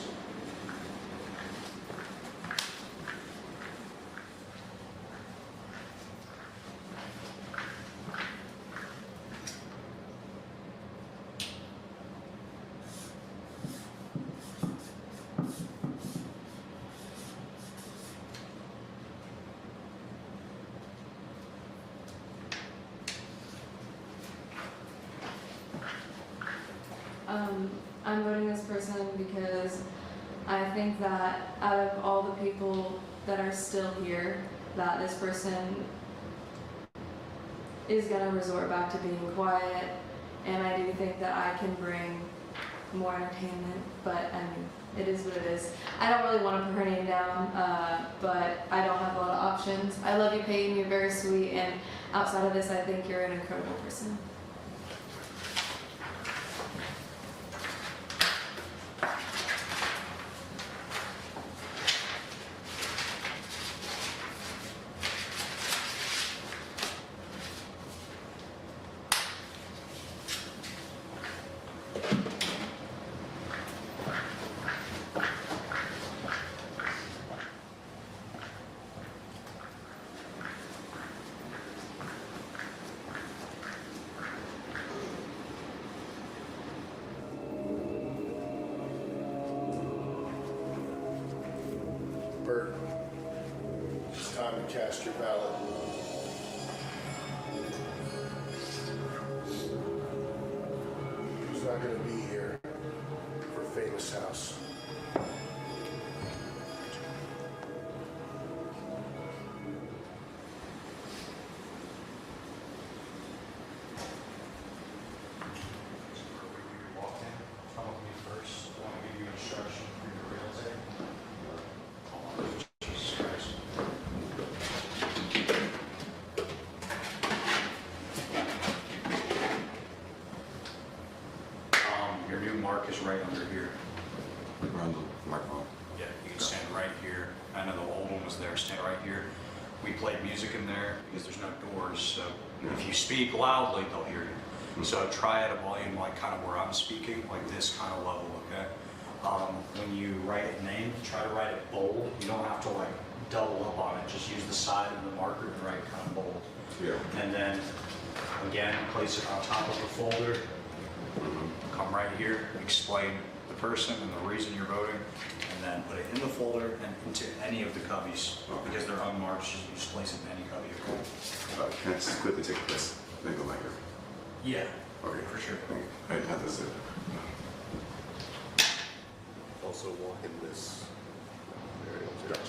I'm voting this person because I think that out of all the people that are still here that this person is gonna resort back to being quiet, and I do think that I can bring more entertainment, but I mean, it is what it is. I don't really want to put her name down, but I don't have a lot of options. I love you, Peyton, you're very sweet, and outside of this, I think you're an incredible person. Bert, it's time to cast your ballot. Who's not gonna be here for Famous House? Walk in, come with me first. I want to give you instruction for your real estate. Jesus Christ. Your new mark is right under here. Around the microphone. Yeah, you can stand right here. I know the old one was there, stand right here. We played music in there because there's no doors, so if you speak loudly, they'll hear you. So try at a volume like kind of where I'm speaking, like this kind of level, okay? When you write a name, try to write it bold. You don't have to like double up on it. Just use the side of the marker and write kind of bold. Yeah. And then, again, place it on top of the folder. Come right here, explain the person and the reason you're voting, and then put it in the folder and into any of the cubbies. Because they're unmarked, just place it in any cubby. Okay? Can I just quickly take this? Then go back here. Yeah. Okay. For sure. I have this. Also walk in this area. Gotcha.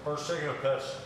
First taking a piss.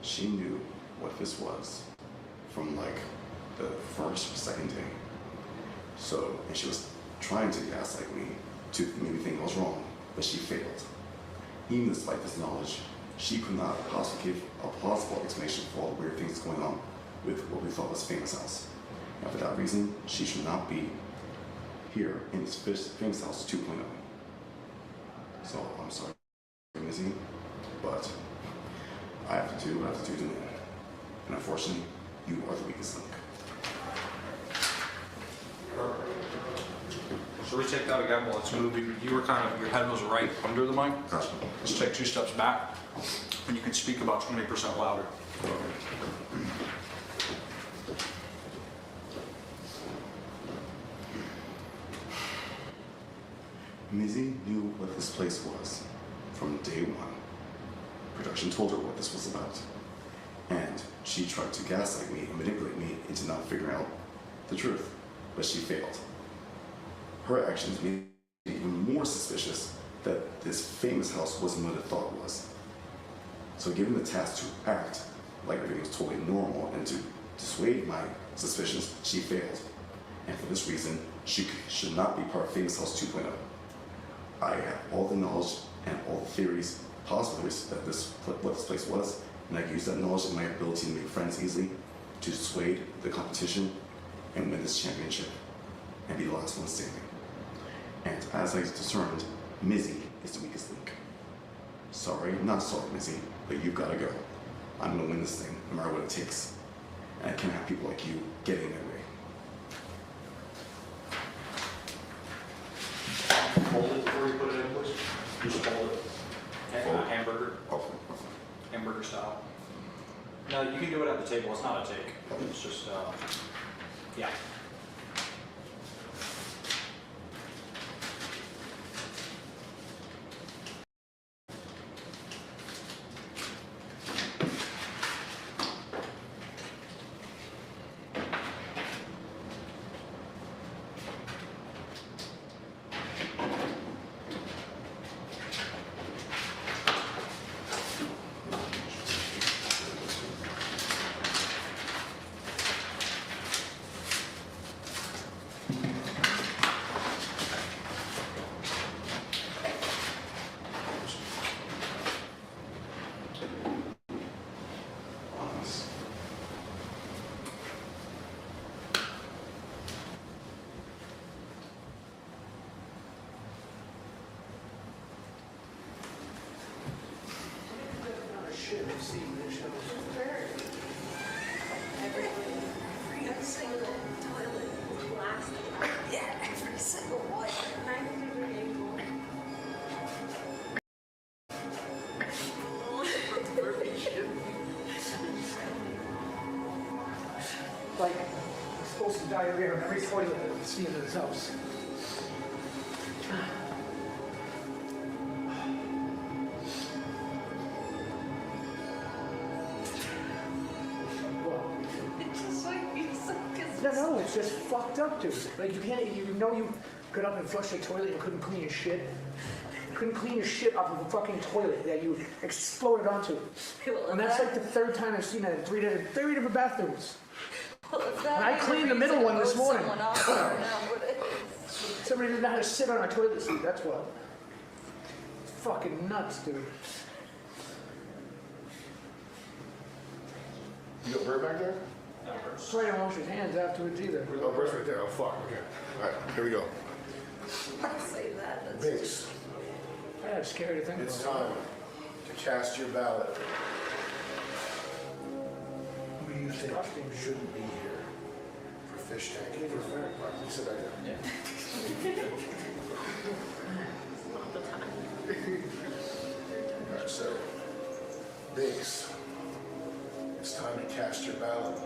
She knew what this was from like the first or second day. So, and she was trying to gaslight me to make me think I was wrong, but she failed. Even despite this knowledge, she could not possibly give a plausible explanation for all the weird things going on with what we thought was Famous House. And for that reason, she should not be here in this Famous House 2.0. So I'm sorry, Missy, but I have to do what I have to do to win. And unfortunately, you are the weakest link. So we take that again, well, let's move, you were kind of, your head was right under the mic. Gotcha. Let's take 2 steps back, and you can speak about 20% louder. Mizzy knew what this place was from day one. Production told her what this was about. And she tried to gaslight me and manipulate me into not figuring out the truth, but she failed. Her actions made it even more suspicious that this Famous House wasn't what it thought it was. So given the task to act like everything was totally normal and to dissuade my suspicions, she failed. And for this reason, she should not be part of Famous House 2.0. I have all the knowledge and all the theories, possibilities that what this place was, and I use that knowledge and my ability to make friends easily to dissuade the competition and win this championship and be the last one standing. And as I discerned, Mizzy is the weakest link. Sorry, not sorry, Mizzy, but you've got to go. I'm gonna win this thing, no matter what it takes. And I can't have people like you getting in my way. Hold it before you put it in, please. Just hold it. Hamburger. Hamburger style. No, you can do it at the table. It's not a take. It's just, yeah. Every single toilet plastic. Yeah, every single one. 90-degree angle. Like, explosive diarrhea in every toilet that we see in this house. No, it's just fucked up, dude. Like, you can't, you know you got up and flushed the toilet and couldn't clean your shit? You couldn't clean your shit off of the fucking toilet that you exploded onto. And that's like the 3rd time I've seen that in 3 different bathrooms. And I cleaned the middle one this morning. Somebody didn't know how to sit on our toilet seat, that's what. It's fucking nuts, dude. You got Bird back there? Sorry, I don't wash his hands afterwards either. Oh, Bird's right there. Oh, fuck. Okay. All right, here we go. Say that. That's Binks, Yeah, it's scary to think it's about. time to cast your ballot. Who do you think shouldn't be here for fish tank? You sit back there. All right, so, Binks, it's time to cast your ballot.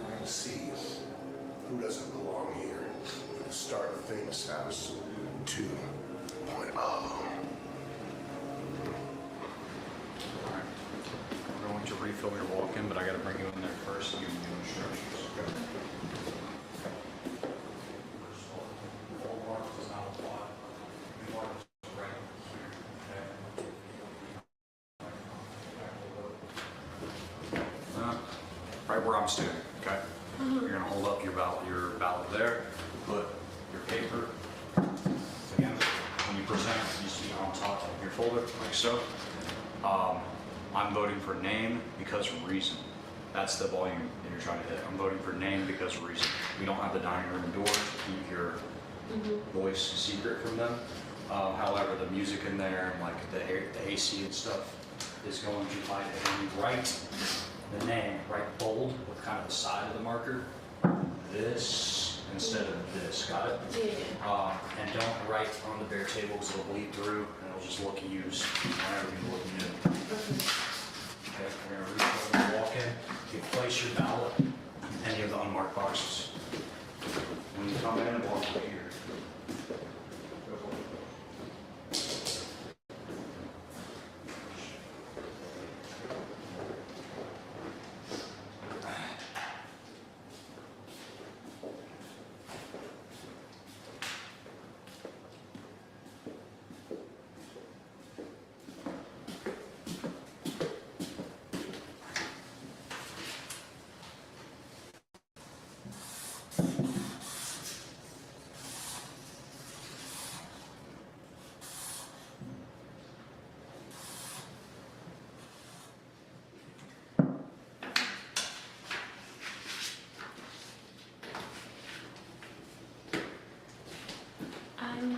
We're gonna see who doesn't belong here for the start of Famous House 2.0. We're going to refill your walk-in, but I gotta bring you in there first and give you instructions. where I'm standing, okay? You're gonna hold up your ballot there, put your paper, again, when you present, it needs to be on top of your folder, like so. I'm voting for name because of reason. That's the volume that you're trying to hit. I'm voting for name because of reason. We don't have the dining room door to keep your voice secret from them. However, the music in there and like the AC and stuff is going to hide it. And you write the name, write bold with kind of the side of the marker, this instead of this, got it? Yeah. And don't write on the bare table because it'll bleed through and it'll just look used whenever you look new. Okay, we're gonna reach over and walk in, you place your ballot in any of the unmarked boxes. When you come in, walk over here. Go for it. I'm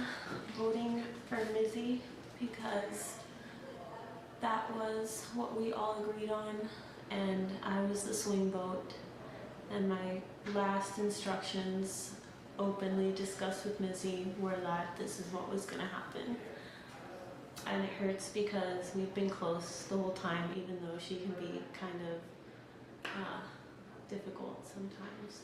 voting for Mizzy because that was what we all agreed on, and I was the swing vote. And my last instructions openly discussed with Mizzy were that this is what was gonna happen. And it hurts because we've been close the whole time, even though she can be kind of difficult sometimes.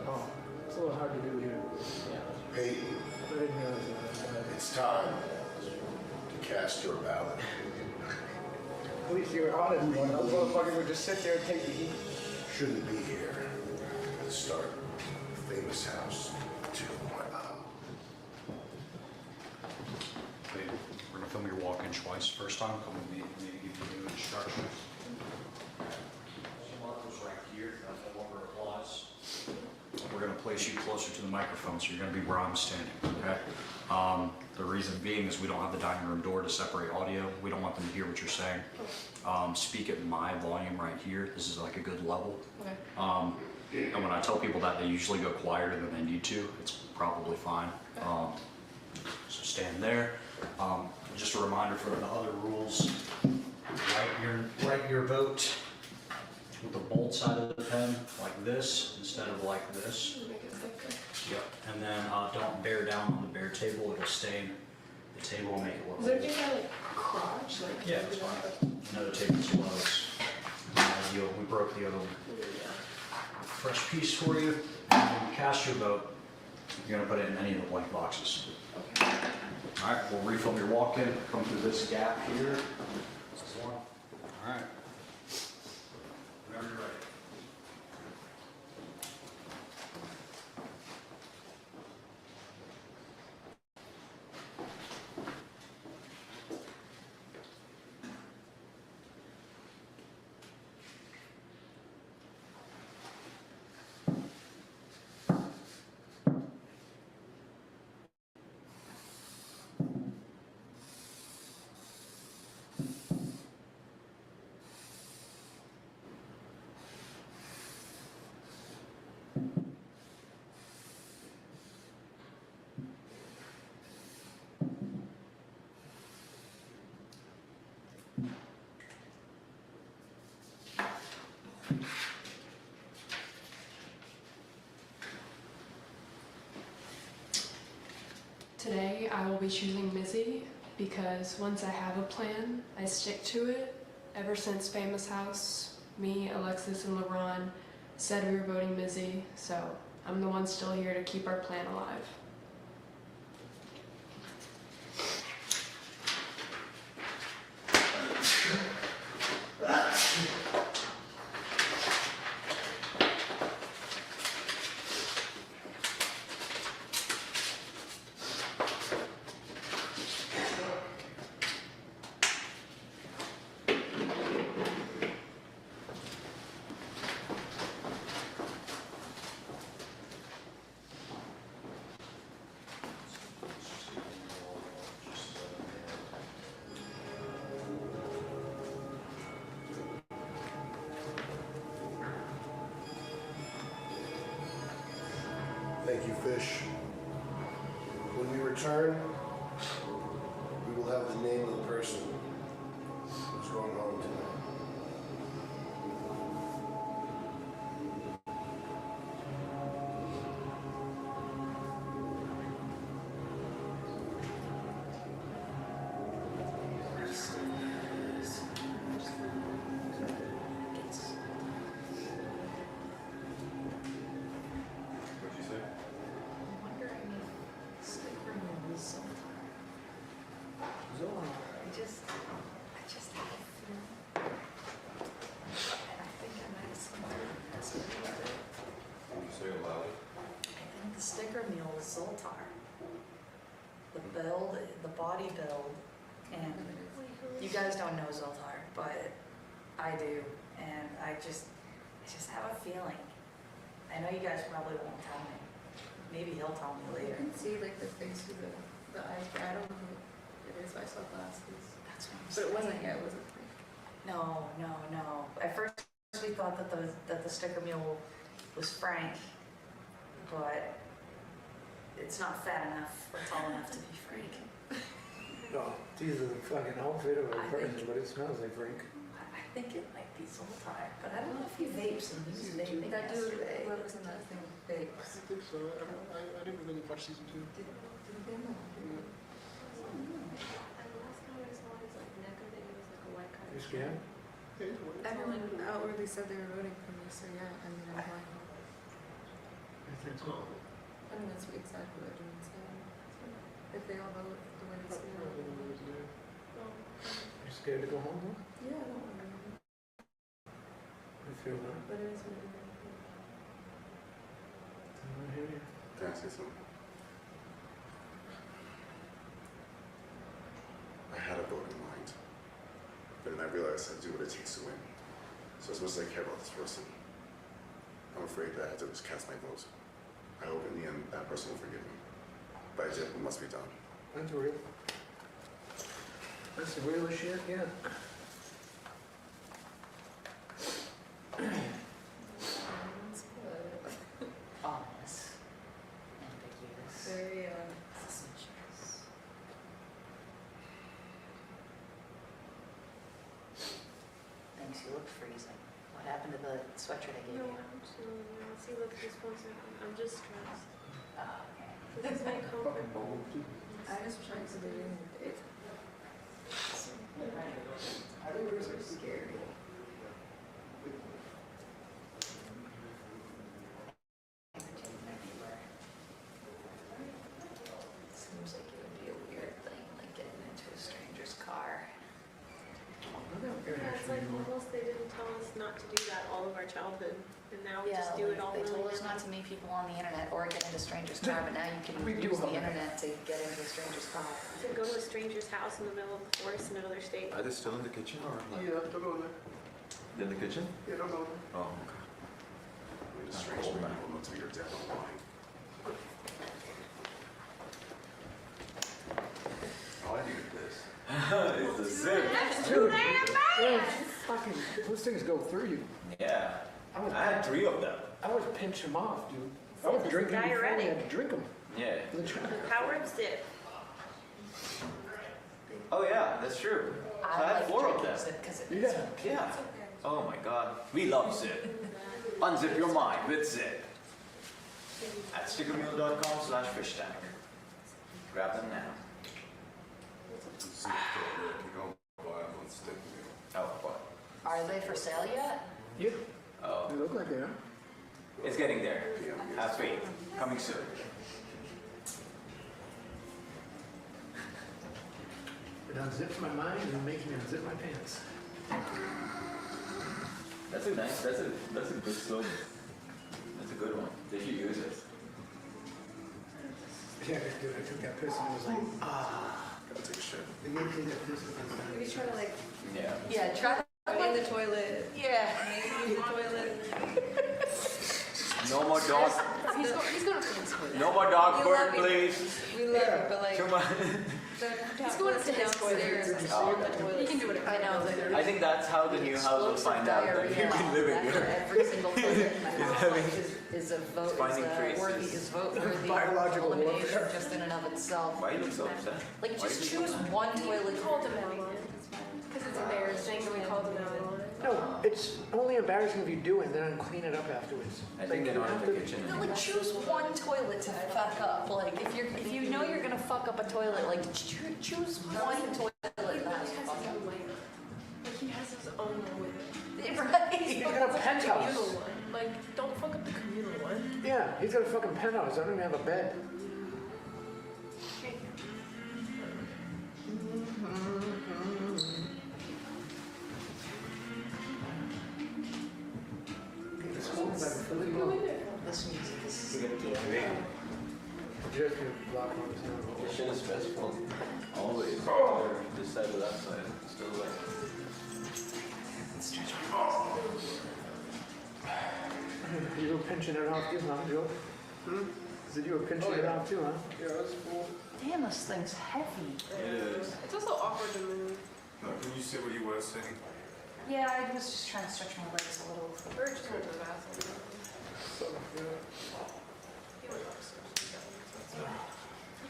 Oh, it's a little hard to do here. Peyton, I didn't realize that. it's time to cast your ballot. At least you were honest, one. Those motherfuckers would just sit there and take the heat. Shouldn't be here. Let's start the famous house 2.0. Okay, we're gonna film your walk-in twice. First time, come with me, maybe give you new instructions. Markers right here, that no longer applies. We're gonna place you closer to the microphone, so you're gonna be where I'm standing, okay? The reason being is we don't have the dining room door to separate audio. We don't want them to hear what you're saying. Speak at my volume right here. This is like a good level. Okay. And when I tell people that, they usually go quieter than they need to. It's probably fine. So stand there. Just a reminder for the other rules. Write your vote with the bold side of the pen like this instead of like this. Yep. And then don't bear down on the bare table. It'll stain the table and make it look. Is there any kind of like crotch? Like, Yeah, it's fine. Another table's close. We broke the other one. Fresh piece for you. And when you cast your vote, you're gonna put it in any of the blank boxes. Okay. All right, we'll refilm your walk-in. Come through this gap here. This is one. All right. Whenever you're ready. Today I will be choosing Mizzy because once I have a plan, I stick to it. Ever since Famous House, me, Alexis, and LeBron said we were voting Mizzy, so I'm the one still here to keep our plan alive. Thank you, Fish. When we return, we will have the name of the person who's going home tonight. What'd you say? I'm wondering if sticker was Zoltar. I just had a feeling. And I think I might have seen something about it. Can you say it louder? I think the sticker mule was Zoltar. The build, the body build, and you guys don't know Zoltar, but I do, and I just have a feeling. I know you guys probably won't tell me. Maybe he'll tell me You later. can see like the face through the eyes, but I don't know who it is. I saw glasses. That's what I'm But saying. it wasn't, yeah, it wasn't. No. At first we thought that the sticker mule was Frank, but it's not fat enough or tall enough to be Frank. No, it's either the fucking outfit or a I person, think- but it smells like Frank. I think it might be Zoltar, but I don't know if he vapes and he's vaping That dude yesterday. lives in that thing big. I think so. I didn't really watch season 2. Did he get him? Last time I saw his like neck, I think it was like a white guy. You scared? Yeah, he's white. Everyone outwardly said they were voting for me, so yeah, I mean, I'm fine. I think so. I mean, that's exactly what everyone's saying. If they all vote the way it's You scared to go home, huh? Yeah, I don't remember. I feel that. But it is what it is. I hear you. Can I say something? I had a vote in mind, but then I realized I do what it takes to win. So as much as I care about this person, I'm afraid that I have to just cast my vote. I hope in the end that person will forgive me. But I did what must be done. That's real. That's the real shit, yeah. Ominous. Ambiguous. Very, Suspicious. Thanks, you look freezing. What happened to the sweatshirt I gave No, you? absolutely not. See, look, this wasn't. I'm just stressed. Oh, okay. This is my comfort. I just tried to do it. I think it was so scary. Seems like it would be a weird thing, like getting into a stranger's car. Yeah, it's like almost they didn't tell us not to do that all of our childhood, and now we just do it all They told us willy-nilly. not to meet people on the internet or get into a stranger's car, but now you can We do use the have that. internet to get into a stranger's car. To go to a stranger's house in the middle of the forest in another state. Are they still in the kitchen or not? Yeah, don't go in there. They're in the kitchen? Yeah, don't go in there. Oh, okay. I mean, a strange man will know to be your dad online. Oh, I needed this. It's the zip. Dude, yeah, fucking, those things go through you. Yeah. I had 3 of them. I was pinch them off, dude. I was drinking before we had to drink them. Yeah. For the child. The power of zip. Oh yeah, that's true. So I had 4 of them. Because it Yeah. Yeah. Oh my god. We love Zip. Unzip your mind with Zip. At stickermeal.com/fishtank. Grab them now. Oh, what? Are they for sale yet? Yeah, Oh, they look like they are. it's getting there. Have faith. Coming soon. It unzips my mind and it makes me unzip my pants. That's a good slogan. That's a good one. They should use it. Yeah, dude, I took that piss and it was like, ah. Gotta take a shit. They gave me that piss and I was Maybe try to like Yeah. Yeah, try in the toilet. Yeah. Maybe in the toilet. No more dog. He's going to his toilet. No more dog We porn, love you. please. We love you, but like, Too much. he's going to downstairs. Like, Oh. in the toilet. He can do it. I know. I think that's how the new house will find out that you've been living After here. every single toilet in the house having- is a vote, finding traces. is vote worthy Biological elimination warfare. just in and of itself. Why you look so upset? Like, Why just you look choose so upset? one toilet. We called him out on it. Because it's embarrassing that we called him out on it. No, it's only embarrassing if you do it and then clean it up afterwards. I think they're you not have in the to- kitchen No, anymore. like, choose one toilet to fuck up. Like, if you know you're gonna fuck up a toilet, like, choose one toilet that has to fuck up. Like he has his own one with it. Right? He's got a penthouse. Communal one. Like, don't fuck up the communal one. Yeah, he's got a fucking penthouse. I don't even have a bed. It's home like a Philly blow. This music is. You get to TV. Just gonna block on his nose. This shit is stressful. Always. This side or that side. Still like. You were pinching it off too, huh, Joe? I said you were pinching it off too, huh? Yeah, that's cool. Damn, this thing's heavy. It is. It's also awkward to move. Can you say what you were saying? Yeah, I was just trying to stretch my legs a little. Or just went to the bathroom. So, yeah. He went upstairs.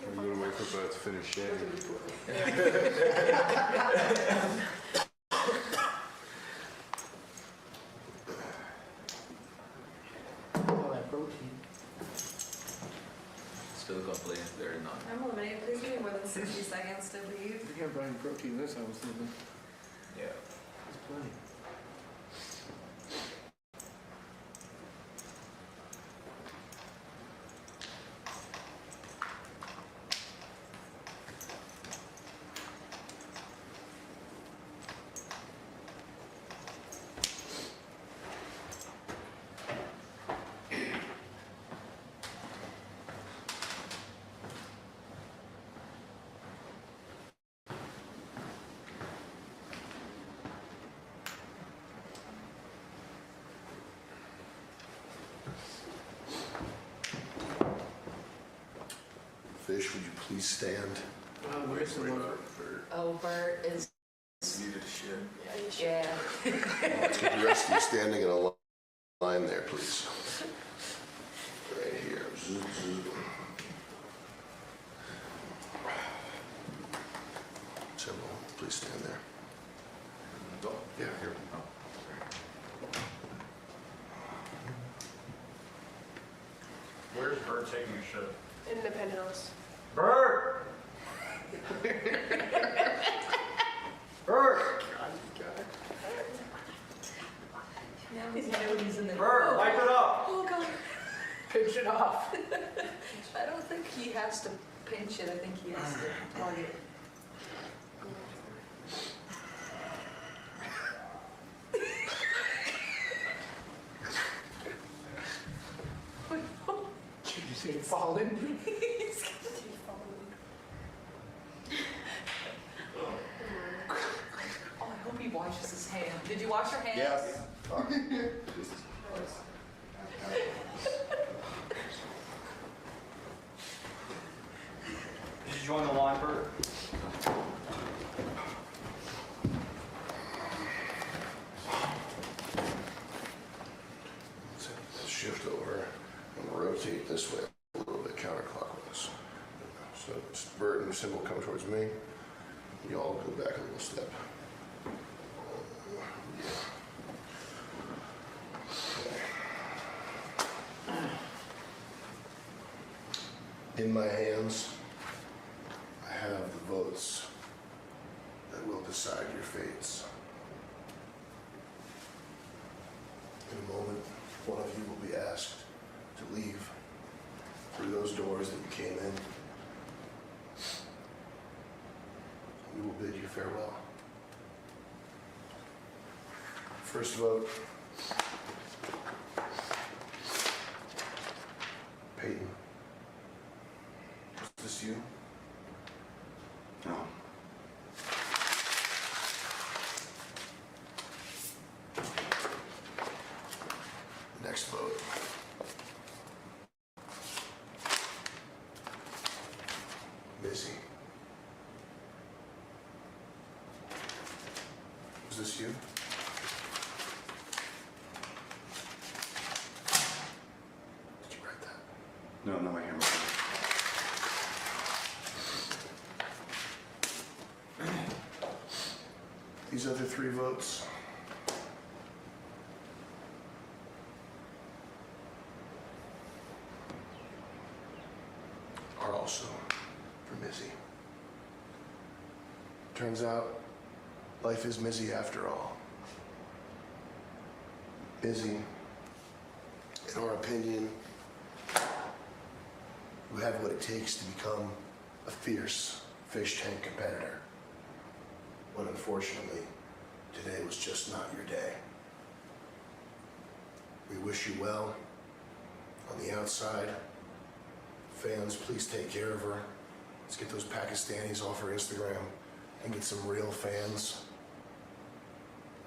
I'm gonna wait for Bert to finish shaving. All that protein. Still complain if they're not. I'm eliminated. Please give me more than 60 seconds to leave. You can't buy any protein in this house, thinking. Yeah. There's plenty. Fish, would you please stand? Where's the one? Oh, Bert is. Needed a shit. Yeah. Let's get the rest of you standing in a line there, please. Right here. Zzz, zzz. Symbol, please stand there. Yeah, here. Where's Bert taking a shit? In the penthouse. Bert! Bert! He's in the. Bert, wipe it up! Oh, God. Pinch it off. I don't think he has to pinch it. I think he has to plug it. Did you see it falling? Oh, I hope he washes his hand. Did you wash your hands? Yes. Did you join the line, Bert? Shift over and rotate this way a little bit counterclockwise. So Bert and the symbol come towards me. You all go back a little step. In my hands, have the votes that will decide your fates. In a moment, one of you will be asked to leave through those doors that you came in. We will bid you farewell. First vote. Peyton. Is this you? No. Next vote. Missy. Is this you? Did you write that? No, not my hammer. These other three votes. Are also for Missy. Turns out, life is Missy after all. Missy, in our opinion, you have what it takes to become a fierce fish tank competitor. When unfortunately, today was just not your day. We wish you well on the outside. Fans, please take care of her. Let's get those Pakistanis off her Instagram and get some real fans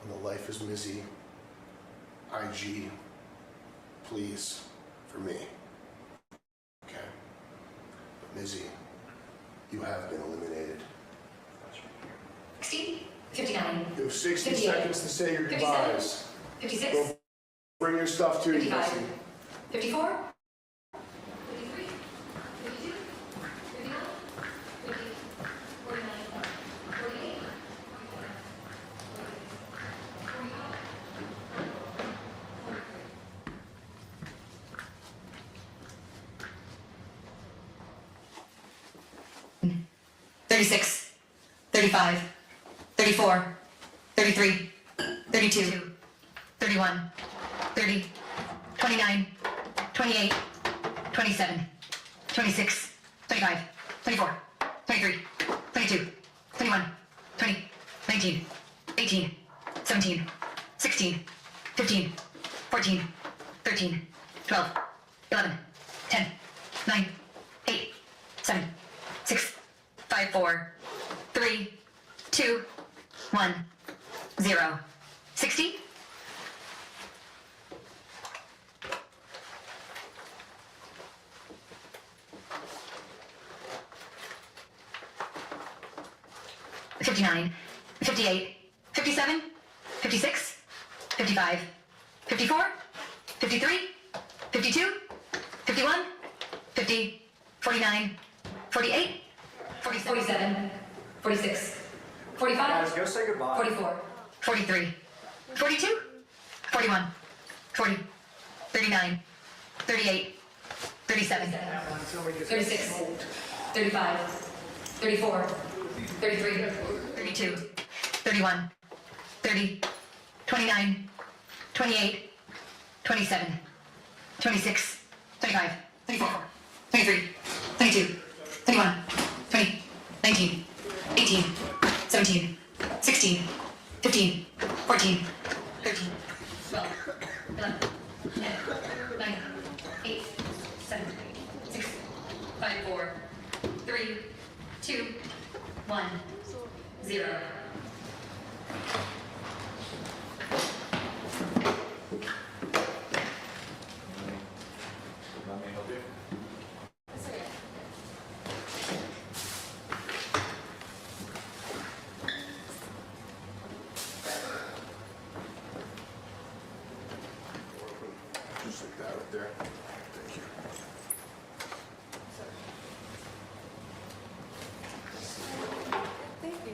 on the Life is Missy IG, please, for me. Okay? But Missy, you have been eliminated. 60, 59, You have 60 58, seconds to say your 57, goodbyes. 56, Go bring your stuff to you, 55, Missy. 54, 53, 52, 59, 50, 49, 48, 36, 35, 34, 33, 32, 31, 30, 29, 28, 27, 26, 25, 24, 23, 22, 21, 20, 19, 18, 17, 16, 15, 14, 13, 12, 11, 10, 9, 8, 7, 6, 5, 4, 3, 2, 1, 0. 60? $59, $58, $57, $56, $55, $54, $53, $52, $51, $50, $49, $48, $47, $46, $45, Guys, go say goodbye. 44, 43, 42, 41, 40, 39, 38, 37, 36, 35, 34, 33, 32, 31, 30, 29, 28, 27, 26, 25, 24, 23, 22, 21, 20, 19, 18, 17, 16, 15, 14, 13, 12, 11, 10, 9, 8, 7, 6, 5, 4, 3, 2, 1, 0. Let me help you. Just like that right there. Thank you. Thank you.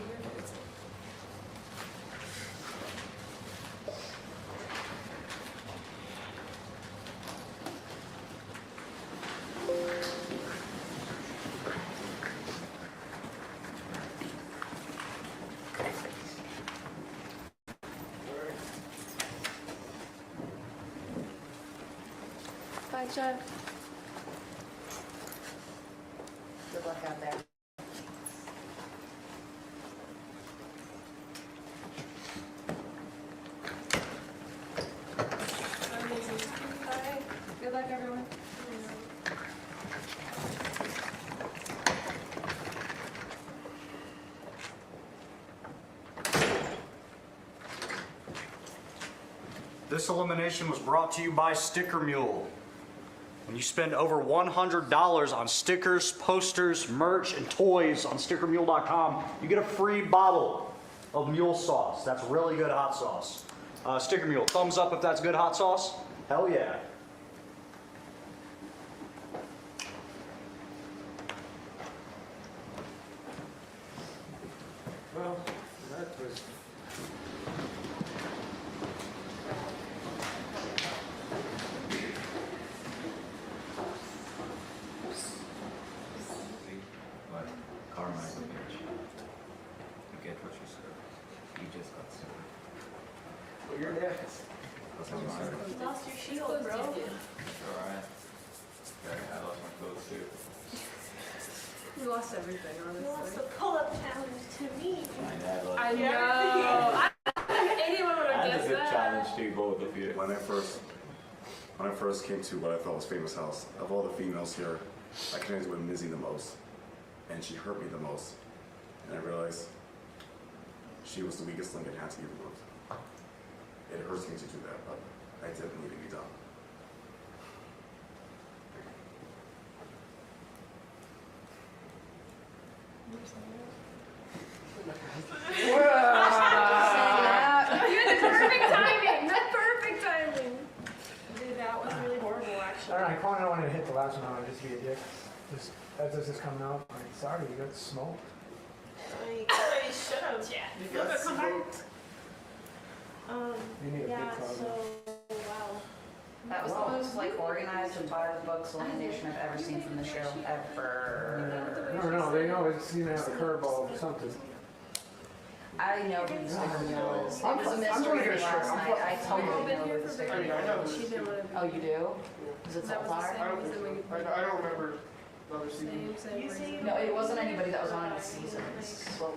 Gotcha. Good luck out there. Bye. Good luck, everyone. This elimination was brought to you by Sticker Mule. When you spend over $100 on stickers, posters, merch, and toys on stickermule.com, you get a free bottle of mule sauce. That's really good hot sauce. Sticker Mule, thumbs up if that's good hot sauce. Hell yeah. Well, that was. But karma is a bitch. You get what you serve. You just got served. Well, you're there. That's how I serve. You lost your shield, bro. Alright. Okay, I lost my clothes too. We lost everything, You lost honestly. the pull-up challenge to me. My dad lost. I know. Anyone would have And a guessed good that. challenge to both of you. When I first came to what I thought was Famous House, of all the females here, I connected with Mizzy the most, and she hurt me the most. And I realized she was the weakest link and had to be removed. It hurts me to do that, but I didn't need to be done. You had the perfect timing. The perfect timing. Dude, that was really horrible, actually. All right, I don't want to hit the last one. I'll just be a dick. Just as this is coming out, I'm sorry, you got smoked. I should have. Yeah. You got Come back. You need a Yeah, big closet. so, wow. That was the most like organized and by the books elimination I've ever seen from the show, ever. No, they know it's gonna have a curveball or something. I know who the sticker mule is. It I'm was a gonna mystery get to me a shirt. last night. I totally know who the sticker mule is. She didn't want to Oh, you do? Is it That was the Zoltar? same reason we I don't remember the other season. same reason. No, it wasn't anybody that was on in the seasons. Well,